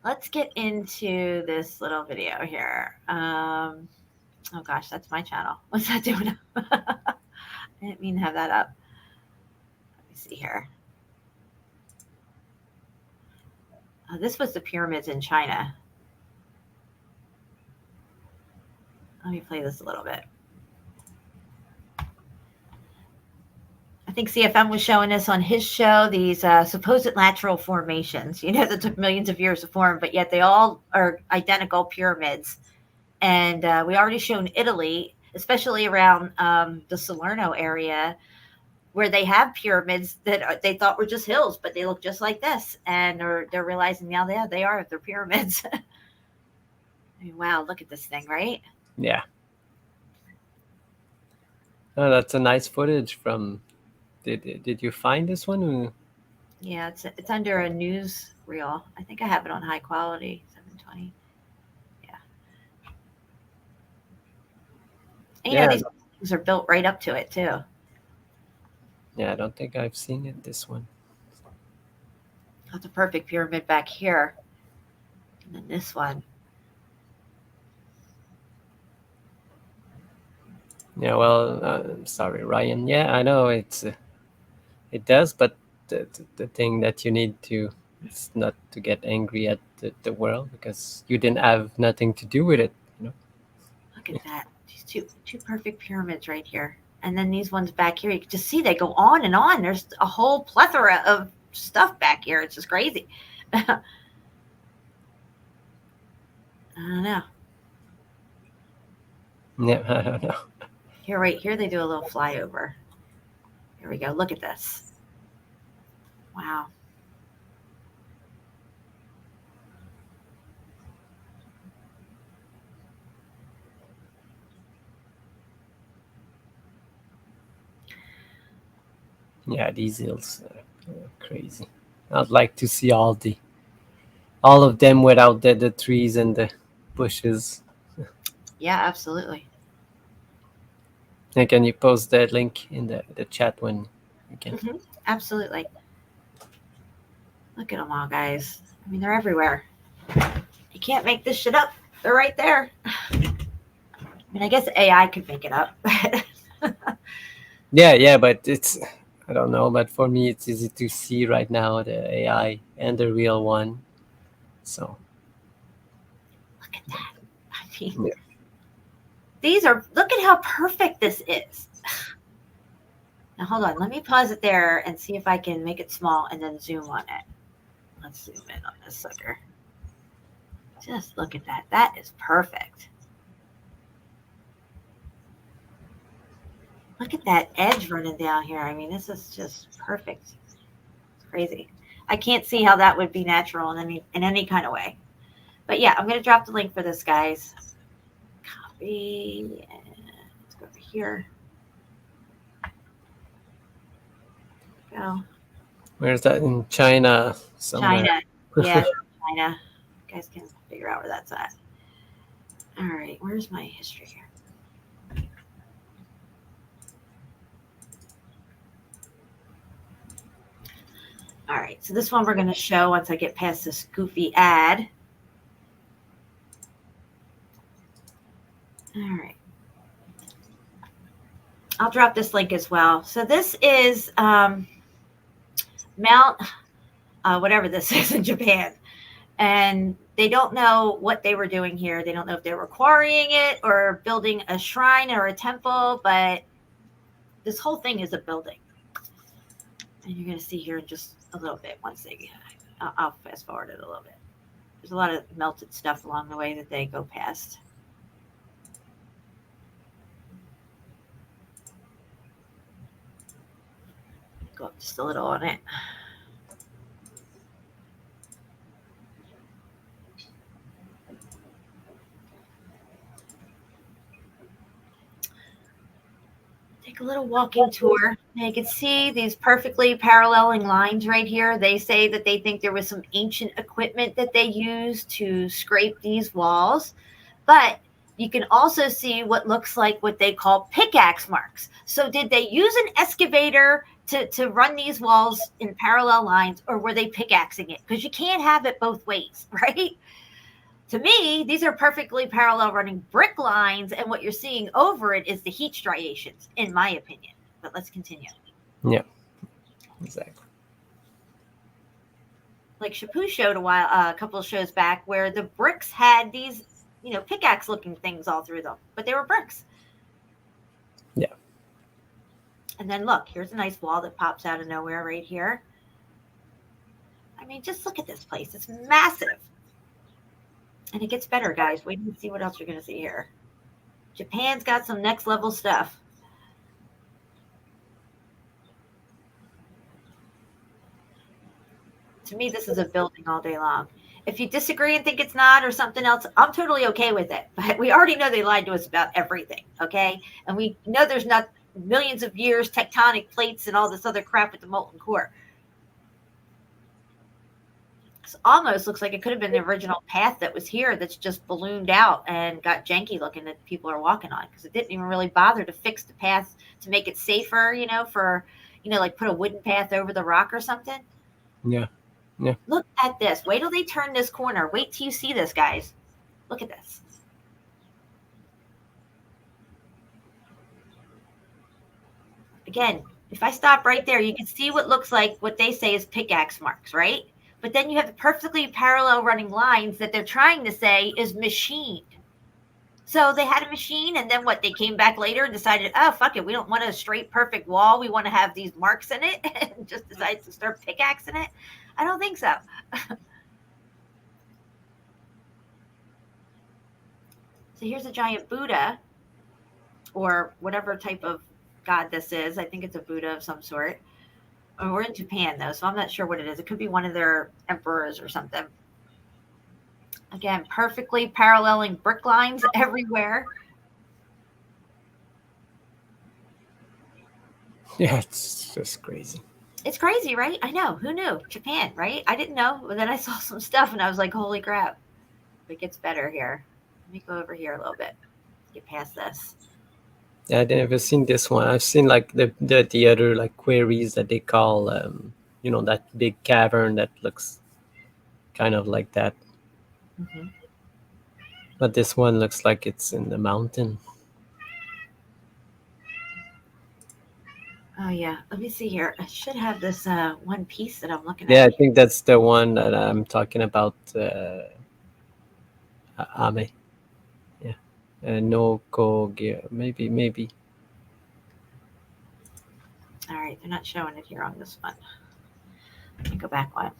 let's get into this little video here. Oh gosh, that's my channel. What's that doing? I didn't mean to have that up. Let me see here. This was the pyramids in China. Let me play this a little bit. I think CFM was showing us on his show, these supposed lateral formations, that took millions of years to form, but yet they all are identical pyramids. And we already shown Italy, especially around the Salerno area, where they have pyramids that they thought were just hills, but they look just like this. And they're realizing now they're pyramids. I mean, wow, look at this thing, right? Yeah. Oh, that's a nice footage from. Did you find this one? Yeah, it's under a news reel. I think I have it on high quality, 720. Yeah. And these things are built right up to it too. Yeah, I don't think I've seen it. This one. That's a perfect pyramid back here, and then this one. Yeah, well, sorry, Ryan. Yeah, I know it does, but the thing that you need to is not to get angry at the world, because you didn't have nothing to do with it. Look at that. These two perfect pyramids right here. And then these ones back here, you can just see they go on and on. There's a whole plethora of stuff back here. It's just crazy. I don't know. Yeah, I don't know. Here, right here, they do a little flyover. Here we go. Look at this. Wow. Yeah, these hills are crazy. I'd like to see all of them without the trees and the bushes. Yeah, absolutely. And can you post that link in the chat when you can? Mm-hmm. Absolutely. Look at them all, guys. I mean, they're everywhere. You can't make this shit up. They're right there. I mean, I guess AI could make it up. Yeah, but it's, I don't know, but for me it's easy to see right now the AI and the real one. So Look at that. I mean, look at how perfect this is. Now, hold on. Let me pause it there and see if I can make it small and then zoom on it. Let's zoom in on this sucker. Just look at that. That is perfect. Look at that edge running down here. I mean, this is just perfect. It's crazy. I can't see how that would be natural in any kind of way. But yeah, I'm going to drop the link for this, guys. Copy. And let's go over here. Go. where's that? In China somewhere? China. Yeah, China. You guys can figure out where that's at. All right. Where's my history here? All right. So this one we're going to show once I get past this goofy ad. All right. I'll drop this link as well. So this is Mount, whatever this is in Japan. And they don't know what they were doing here. They don't know if they were quarrying it or building a shrine or a temple, but this whole thing is a building. And you're going to see here in just a little bit once they, I'll fast forward it a little bit. There's a lot of melted stuff along the way that they go past. Go up just a little on it. take a little walking tour. Now you can see these perfectly paralleling lines right here. They say that they think there was some ancient equipment that they used to scrape these walls, but you can also see what looks like what they call pickaxe marks. So did they use an excavator to run these walls in parallel lines, or were they pickaxing it? Because you can't have it both ways, right? To me, these are perfectly parallel running brick lines, and what you're seeing over it is the heat striations, in my opinion. But let's continue. Yeah, exactly. Like Chaput showed a couple of shows back, where the bricks had these, pickaxe-looking things all through them, but they were bricks. Yeah. And then look, here's a nice wall that pops out of nowhere right here. I mean, just look at this place. It's massive. And it gets better, guys. Wait and see what else you're going to see here. Japan's got some next level stuff. To me, this is a building all day long. If you disagree and think it's not or something else, I'm totally okay with it. But we already know they lied to us about everything, okay? And we know there's not millions of years, tectonic plates, and all this other crap with the molten core. It almost looks like it could have been the original path that was here that's just ballooned out and got janky looking that people are walking on, because it didn't even really bother to fix the path to make it safer, like put a wooden path over the rock or something. Yeah. Yeah. Look at this. Wait till they turn this corner. Wait till you see this, guys. Look at this. Again, if I stop right there, you can see what looks like what they say is pickaxe marks, right? But then you have the perfectly parallel running lines that they're trying to say is machined. So they had a machine, and then what? They came back later and decided, oh, fuck it. We don't want a straight, perfect wall. We want to have these marks in it, and just decided to start pickaxing it. I don't think so. So here's a giant Buddha, or whatever type of god this is. I think it's a Buddha of some sort. We're in Japan, though, so I'm not sure what it is. It could be one of their emperors or something. Again, perfectly paralleling brick lines everywhere. Yeah, it's just crazy. It's crazy, right? I know. Who knew? Japan, right? I didn't know. But then I saw some stuff, and I was like, holy crap. It gets better here. Let me go over here a little bit. Get past this. Yeah, I've never seen this one. I've seen like the other like quarries that they call, that big cavern that looks kind of like that. Mm-hmm. But this one looks like it's in the mountain. Oh, yeah. Let me see here. I should have this one piece that I'm looking Yeah, at. I think that's the one that I'm talking about. Ame. Yeah. No Kogia. Maybe. All right. They're not showing it here on this one. Let me go back one.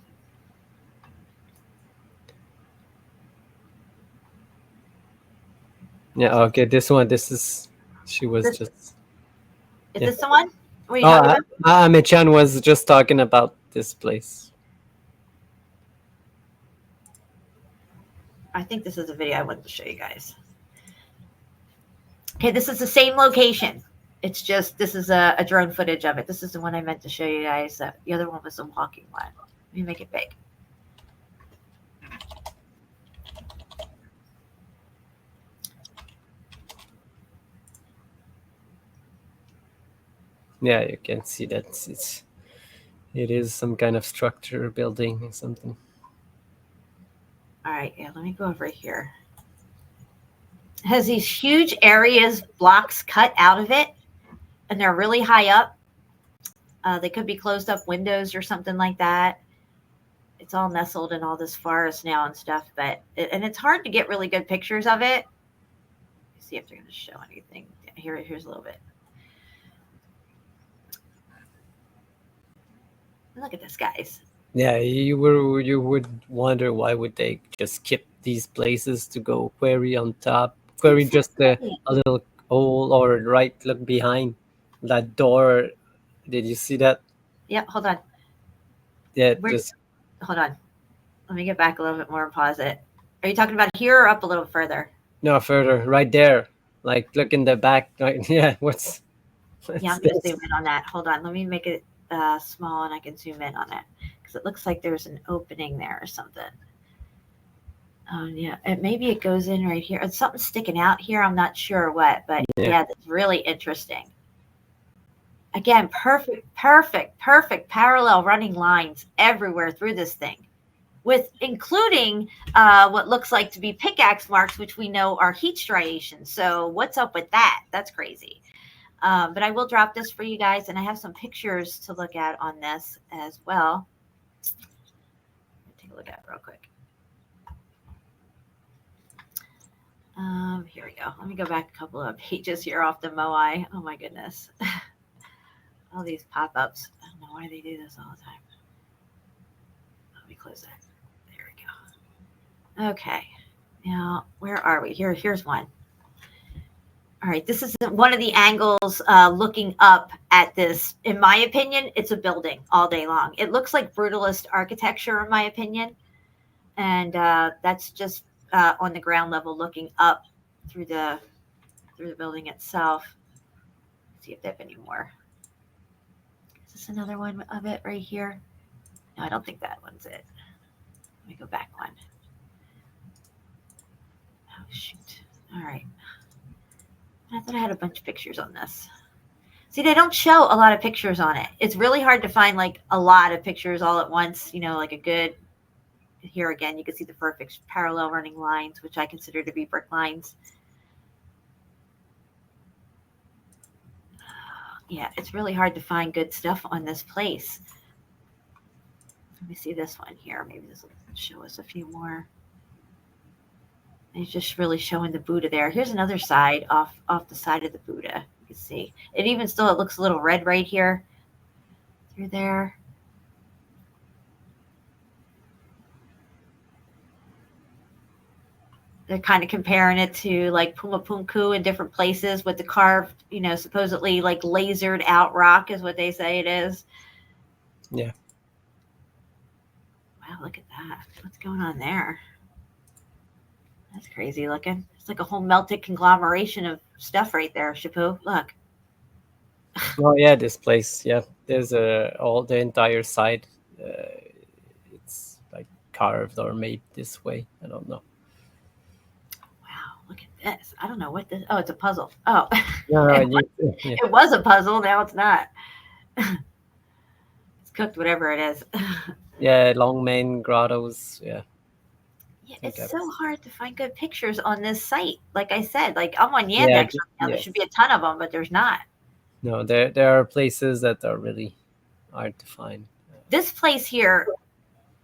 Yeah, okay. This one, she was Is just. this the one? What are you talking about? Ame-chan was just talking about this place. I think this is a video I wanted to show you guys. Okay, this is the same location. It's just, this is a drone footage of it. This is the one I meant to show you guys. The other one was the walking one. Let me make it big. Yeah, you can see that it is some kind of structure, building or something. All right, yeah, let me go over here. It has these huge areas, blocks cut out of it, and they're really high up. They could be closed up windows or something like that. It's all nestled in all this forest now and stuff, and it's hard to get really good pictures of it. Let's see if they're going to show anything. Here's a little bit. Look at this, guys. Yeah, you would wonder why would they just skip these places to go quarry on top, quarry just a little hole, or right look behind that door. Did you see that? Yep, hold on. Yeah, Hold on. Let me get back a little bit more and pause it. Are you talking about here or up a little further? No, further, right there. Like look in the back. Right, yeah, what's Yeah, I'm going to zoom in on that. Hold on. Let me make it small and I can zoom in on it because it looks like there's an opening there or something. Yeah, and maybe it goes in right here. It's something sticking out here. I'm not sure what, but yeah, it's really interesting. Again, perfect parallel running lines everywhere through this thing, with including what looks like to be pickaxe marks, which we know are heat striations. So what's up with that? That's crazy. But I will drop this for you guys, and I have some pictures to look at on this as well. Take a look at it real quick. Here we go. Let me go back a couple of pages here off the Moai. Oh my goodness. All these pop-ups. I don't know why they do this all the time. Let me close that. There we go. Okay. Now, where are we? Here's one. All right. This is one of the angles looking up at this. In my opinion, it's a building all day long. It looks like brutalist architecture, in my opinion. And that's just on the ground level looking up through the building itself. Let's see if they have any more. Is this another one of it right here? No, I don't think that one's it. Let me go back one. Oh, shoot. All right. I thought I had a bunch of pictures on this. See, they don't show a lot of pictures on it. It's really hard to find like a lot of pictures all at once, you know, like a good, here again, you can see the perfect parallel running lines, which I consider to be brick lines. Yeah, it's really hard to find good stuff on this place. Let me see this one here. Maybe this will show us a few more. It's just really showing the Buddha there. Here's another side off the side of the Buddha. You can see it. Even still, it looks a little red right here through there. They're kind of comparing it to like Pumapunku in different places with the carved, you know, supposedly like lasered out rock is what they say it is. Yeah. Wow, look at that. What's going on there? That's crazy looking. It's like a whole melted conglomeration of stuff right there, Shapu. Look. Oh yeah, this place. Yeah, there's all the entire side. It's like carved or made this way. I don't know. Wow, look at this. I don't know what this. Oh, it's a puzzle. Oh, No, it was a puzzle. Now it's not. It's cooked, whatever it is. Yeah, long main grottos. Yeah. Yeah, it's so hard to find good pictures on this site. Like I said, like I'm on Yandex right now. There should be a ton of them, but there's not. No, there are places that are really hard to find. This place here,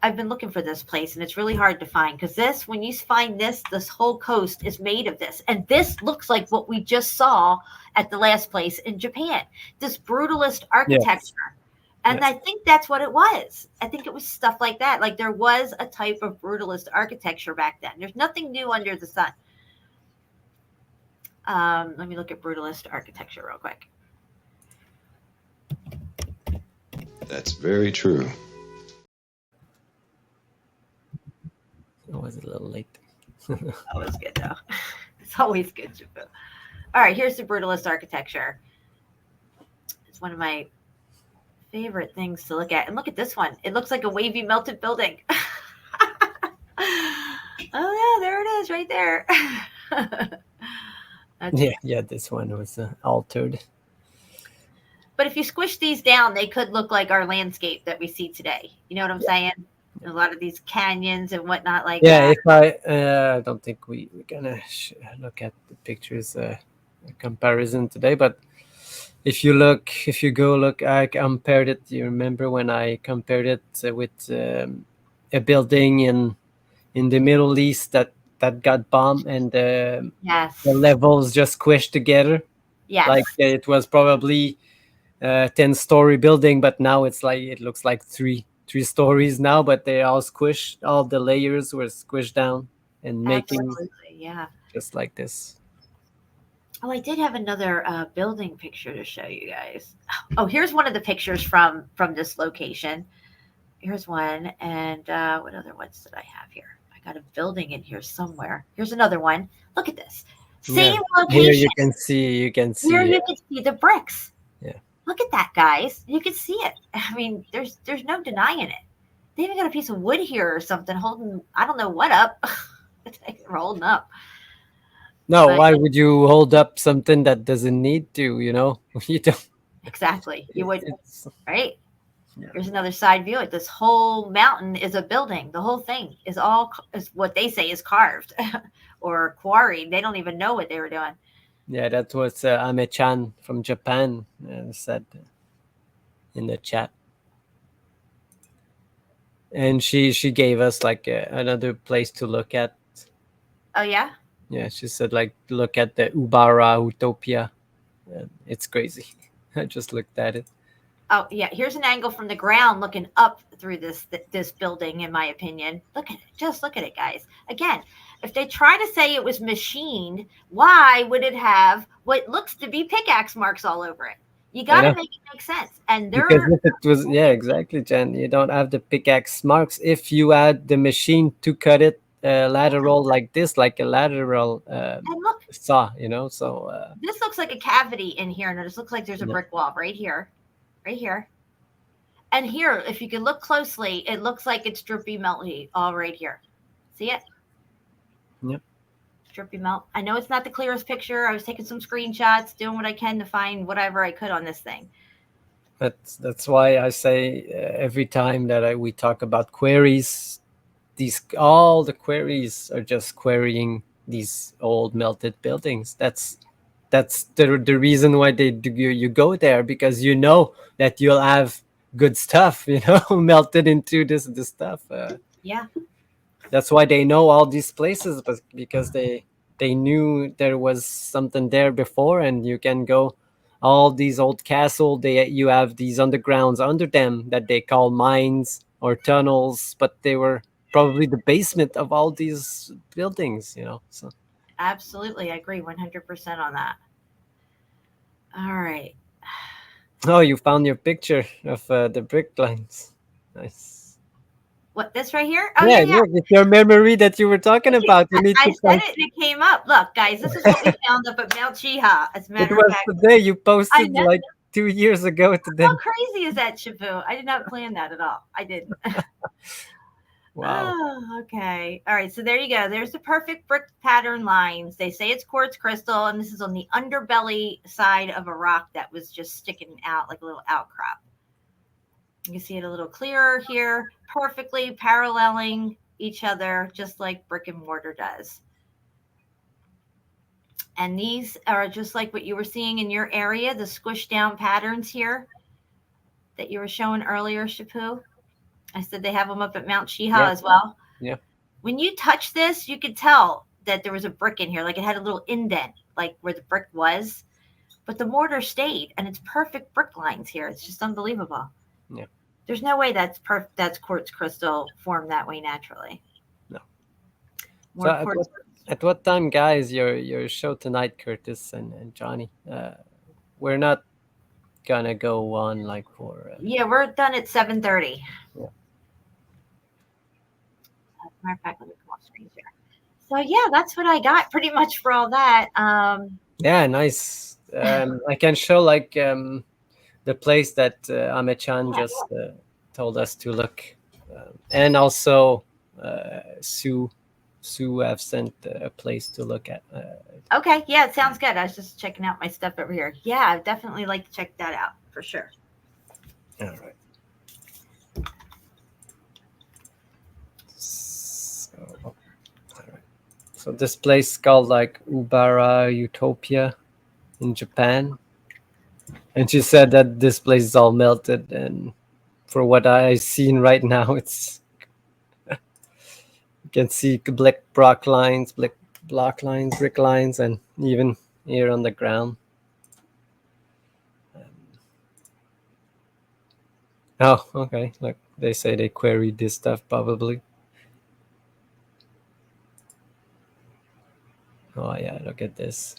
I've been looking for this place, and it's really hard to find because this, when you find this whole coast is made of this. And this looks like what we just saw at the last place in Japan, this brutalist architecture. Yes. And yes. I think that's what it was. I think it was stuff like that. Like there was a type of brutalist architecture back then. There's nothing new under the sun. Let me look at brutalist architecture real quick. That's very true. It was a little late. That was good though. It's always good, Shapu. All right, here's the brutalist architecture. It's one of my favorite things to look at. And look at this one. It looks like a wavy melted building. Oh yeah, there it is right there. Yeah, this one was altered. But if you squish these down, they could look like our landscape that we see today. You know what I'm saying? A lot of these canyons and whatnot like that. Yeah, if I don't think we're gonna look at the pictures comparison today, but if you go look, I compared it. You remember when I compared it with a building in the Middle East that got bombed and the levels just squished together? Yes. Like it was probably 10-story building, but now it looks like three stories now, but they all squished. All the layers were squished down and making just like this. Oh, I did have another building picture to show you guys. Oh, here's one of the pictures from this location. Here's one, and what other ones did I have here? I got a building in here somewhere. Here's another one. Look at this. Same location. Here you can see. Here you can see the bricks. Look at that, guys. You can see it. I mean, there's no denying it. They even got a piece of wood here or something holding, I don't know what up. They're holding up. No, But- why would you hold up something that doesn't need to? You know, you don't. Exactly. You would, It's, right? yeah. Here's another side view. This whole mountain is a building. The whole thing is what they say is carved or quarried. They don't even know what they were doing. Yeah, that was Ame-chan from Japan said in the chat, and she gave us like another place to look at. Oh yeah. Yeah, she said like look at the Ubara Utopia. It's crazy. I just looked at it. Oh yeah. Here's an angle from the ground looking up through this building. In my opinion, look at it. Just look at it, guys. Again, if they try to say it was machined, why would it have what looks to be pickaxe marks all over it? You got to make it make sense. And Because they're if it was, yeah, exactly, Jen. You don't have the pickaxe marks. If you had the machine to cut it lateral like this, like a lateral and look, saw, you know. So this looks like a cavity in here, and this looks like there's a brick wall right here, and here. If you can look closely, it looks like it's drippy melty all right here. See it? Yep. Drippy melt. I know it's not the clearest picture. I was taking some screenshots, doing what I can to find whatever I could on this thing. that's why I say every time that we talk about queries, all the queries are just querying these old melted buildings. That's the reason why you go there, because you know that you'll have good stuff, you know, melted into this stuff. Yeah. That's why they know all these places, but because they knew there was something there before, and you can go all these old castle. You have these undergrounds under them that they call mines or tunnels, but they were probably the basement of all these buildings, you know. So Absolutely, I agree 100% on that. All right. oh, you found your picture of the brick lines. Nice. What, this right here? Oh, Yeah, yeah. look, it's your memory that you were talking about. You need I to said it and it came up. Look, guys, this is what we found up at Mount Chiha. As a It matter of was fact, today. You I posted know. like 2 years ago today. How crazy is that, Shabu? I did not plan that at all. I didn't. Wow. Oh, okay. All right. So there you go. There's the perfect brick pattern lines. They say it's quartz crystal, and this is on the underbelly side of a rock that was just sticking out like a little outcrop. You can see it a little clearer here, perfectly paralleling each other, just like brick and mortar does. And these are just like what you were seeing in your area, the squished down patterns here that you were showing earlier, Shapu. I said they have them up at Mount Chiha as well. Yeah. When you touch this, you could tell that there was a brick in here, like it had a little indent, like where the brick was, but the mortar stayed, and it's perfect brick lines here. It's just unbelievable. Yeah. There's no way that's quartz crystal formed that way naturally. No. More So at what time, guys, your show tonight, Curtis and Johnny? We're not gonna go on like for. Yeah, we're done at 7:30. Yeah. As a matter of fact, let me come off screen share. So yeah, that's what I got pretty much for all that. Yeah, nice. I can show like the place that Ame-chan just told us to look, and also Sue have sent a place to look at. Okay, yeah, it sounds good. I was just checking out my stuff over here. Yeah, I would definitely like to check that out for sure. All right. So, all right. So this place is called like Ubara Utopia in Japan. And she said that this place is all melted, and for what I've seen right now, it's you can see black block lines, brick lines, and even here on the ground. Oh, okay. Look, they say they queried this stuff probably. Oh yeah, look at this.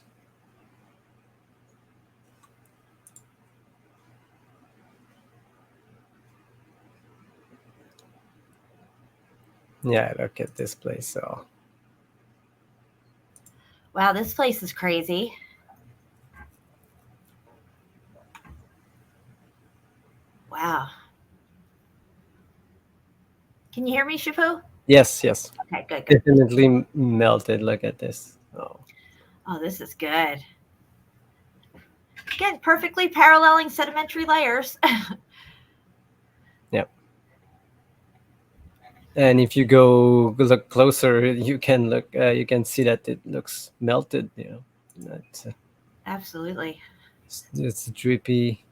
Yeah, look at this place. So Wow, this place is crazy. Wow. Can you hear me, Shapu? Yes, yes. Okay, good, good. Definitely melted. Look at this. Oh. Oh, this is good. Again, perfectly paralleling sedimentary layers. Yep. And if you go look closer, you can look. You can see that it looks melted. You know, that's Absolutely. it's drippy.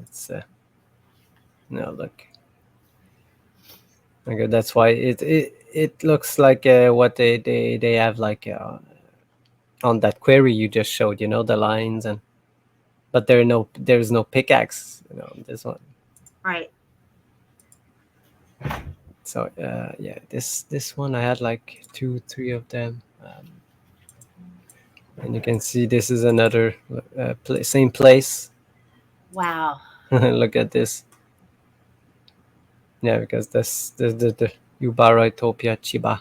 It's no look. Okay, that's why it looks like what they have like on that query you just showed. You know, the lines and but there's no pickaxe. You know, on this one. Right. So yeah, this one I had like 2-3 of them, and you can see this is another same place. Wow. Look at this. Yeah, because this the Yubara Utopia Chiba,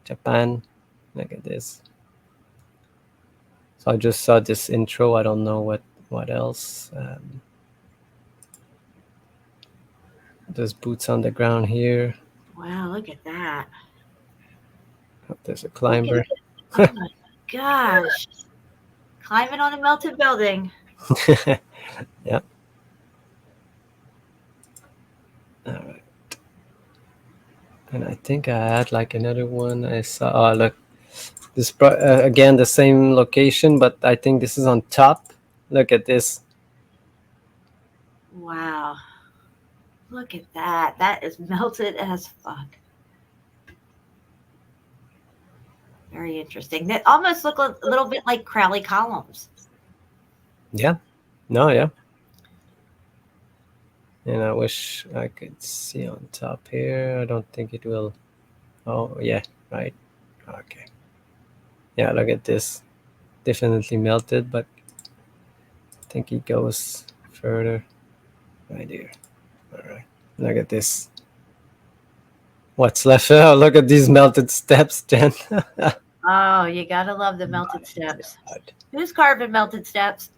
Japan. Look at this. So I just saw this intro. I don't know what else. There's boots on the ground here. Wow, look at that. Oh, there's a climber. Oh my gosh. Climbing on a melted building. Yeah. All right. And I think I had like another one. I saw. Oh, look. This again the same location, but I think this is on top. Look at this. Wow. Look at that. That is melted as fuck. Very interesting. They almost look a little bit like Crowley columns. Yeah. No, yeah. And I wish I could see on top here. I don't think it will. Oh, yeah, right. Okay. Yeah, look at this. Definitely melted, but I think it goes further. Right here. All right. Look at this. What's left? Oh, look at these melted steps, Jen. Oh, you gotta love the melted steps. Who's carving melted steps?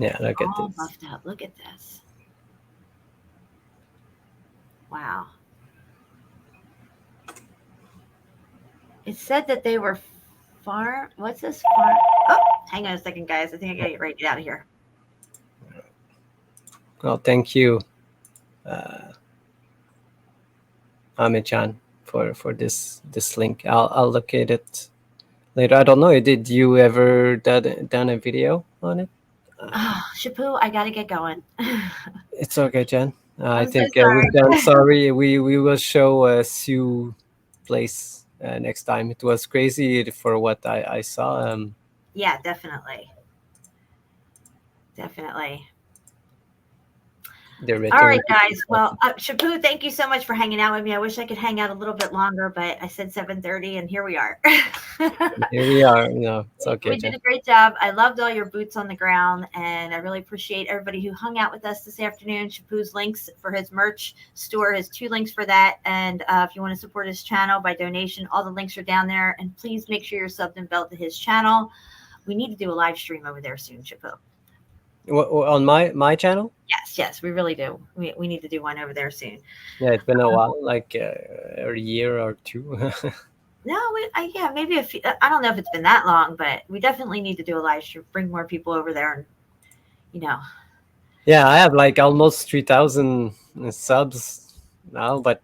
Yeah, look at All this. buffed out. Look at this. Wow. It said that they were farm. What's this farm? Oh, hang on a second, guys. I think I gotta get ready to get out of here. Well, thank you, Amit-chan, for this link. I'll locate it later. I don't know. Did you ever done a video on it? Oh, Shapu, I gotta get going. It's okay, Jen. I I'm so think sorry. we've done. Sorry, we will show Sue place next time. It was crazy for what I saw. Yeah, definitely. Definitely. The All return. right, guys. Well, Shapu, thank you so much for hanging out with me. I wish I could hang out a little bit longer, but I said 7:30, and here we are. Here we are. No, it's okay, We Jen. did a great job. I loved all your boots on the ground, and I really appreciate everybody who hung out with us this afternoon. Shapu's links for his merch store, his 2 links for that. And if you want to support his channel by donation, all the links are down there. And please make sure you're subbed and belled to his channel. We need to do a live stream over there soon, Shapu. On my channel? Yes, we really do. We need to do one over there soon. Yeah, it's been a while, like a year or 2. No, yeah, maybe a few. I don't know if it's been that long, but we definitely need to do a live stream, bring more people over there, and Yeah, I have like almost 3,000 subs now, but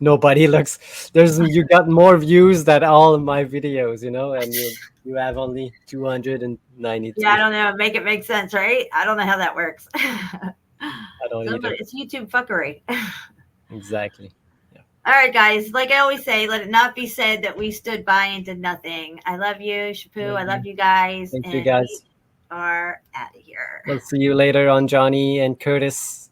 nobody looks. You got more views than all of my videos, and you have only 292. Yeah, I don't know. Make it make sense, right? I don't know how that works. I don't either. It's YouTube fuckery. Exactly. Yeah. All right, guys. Like I always say, let it not be said that we stood by and did nothing. I love you, Shapu. I love you guys. Thank you, guys. We are out of here. We'll see you later on Johnny and Curtis.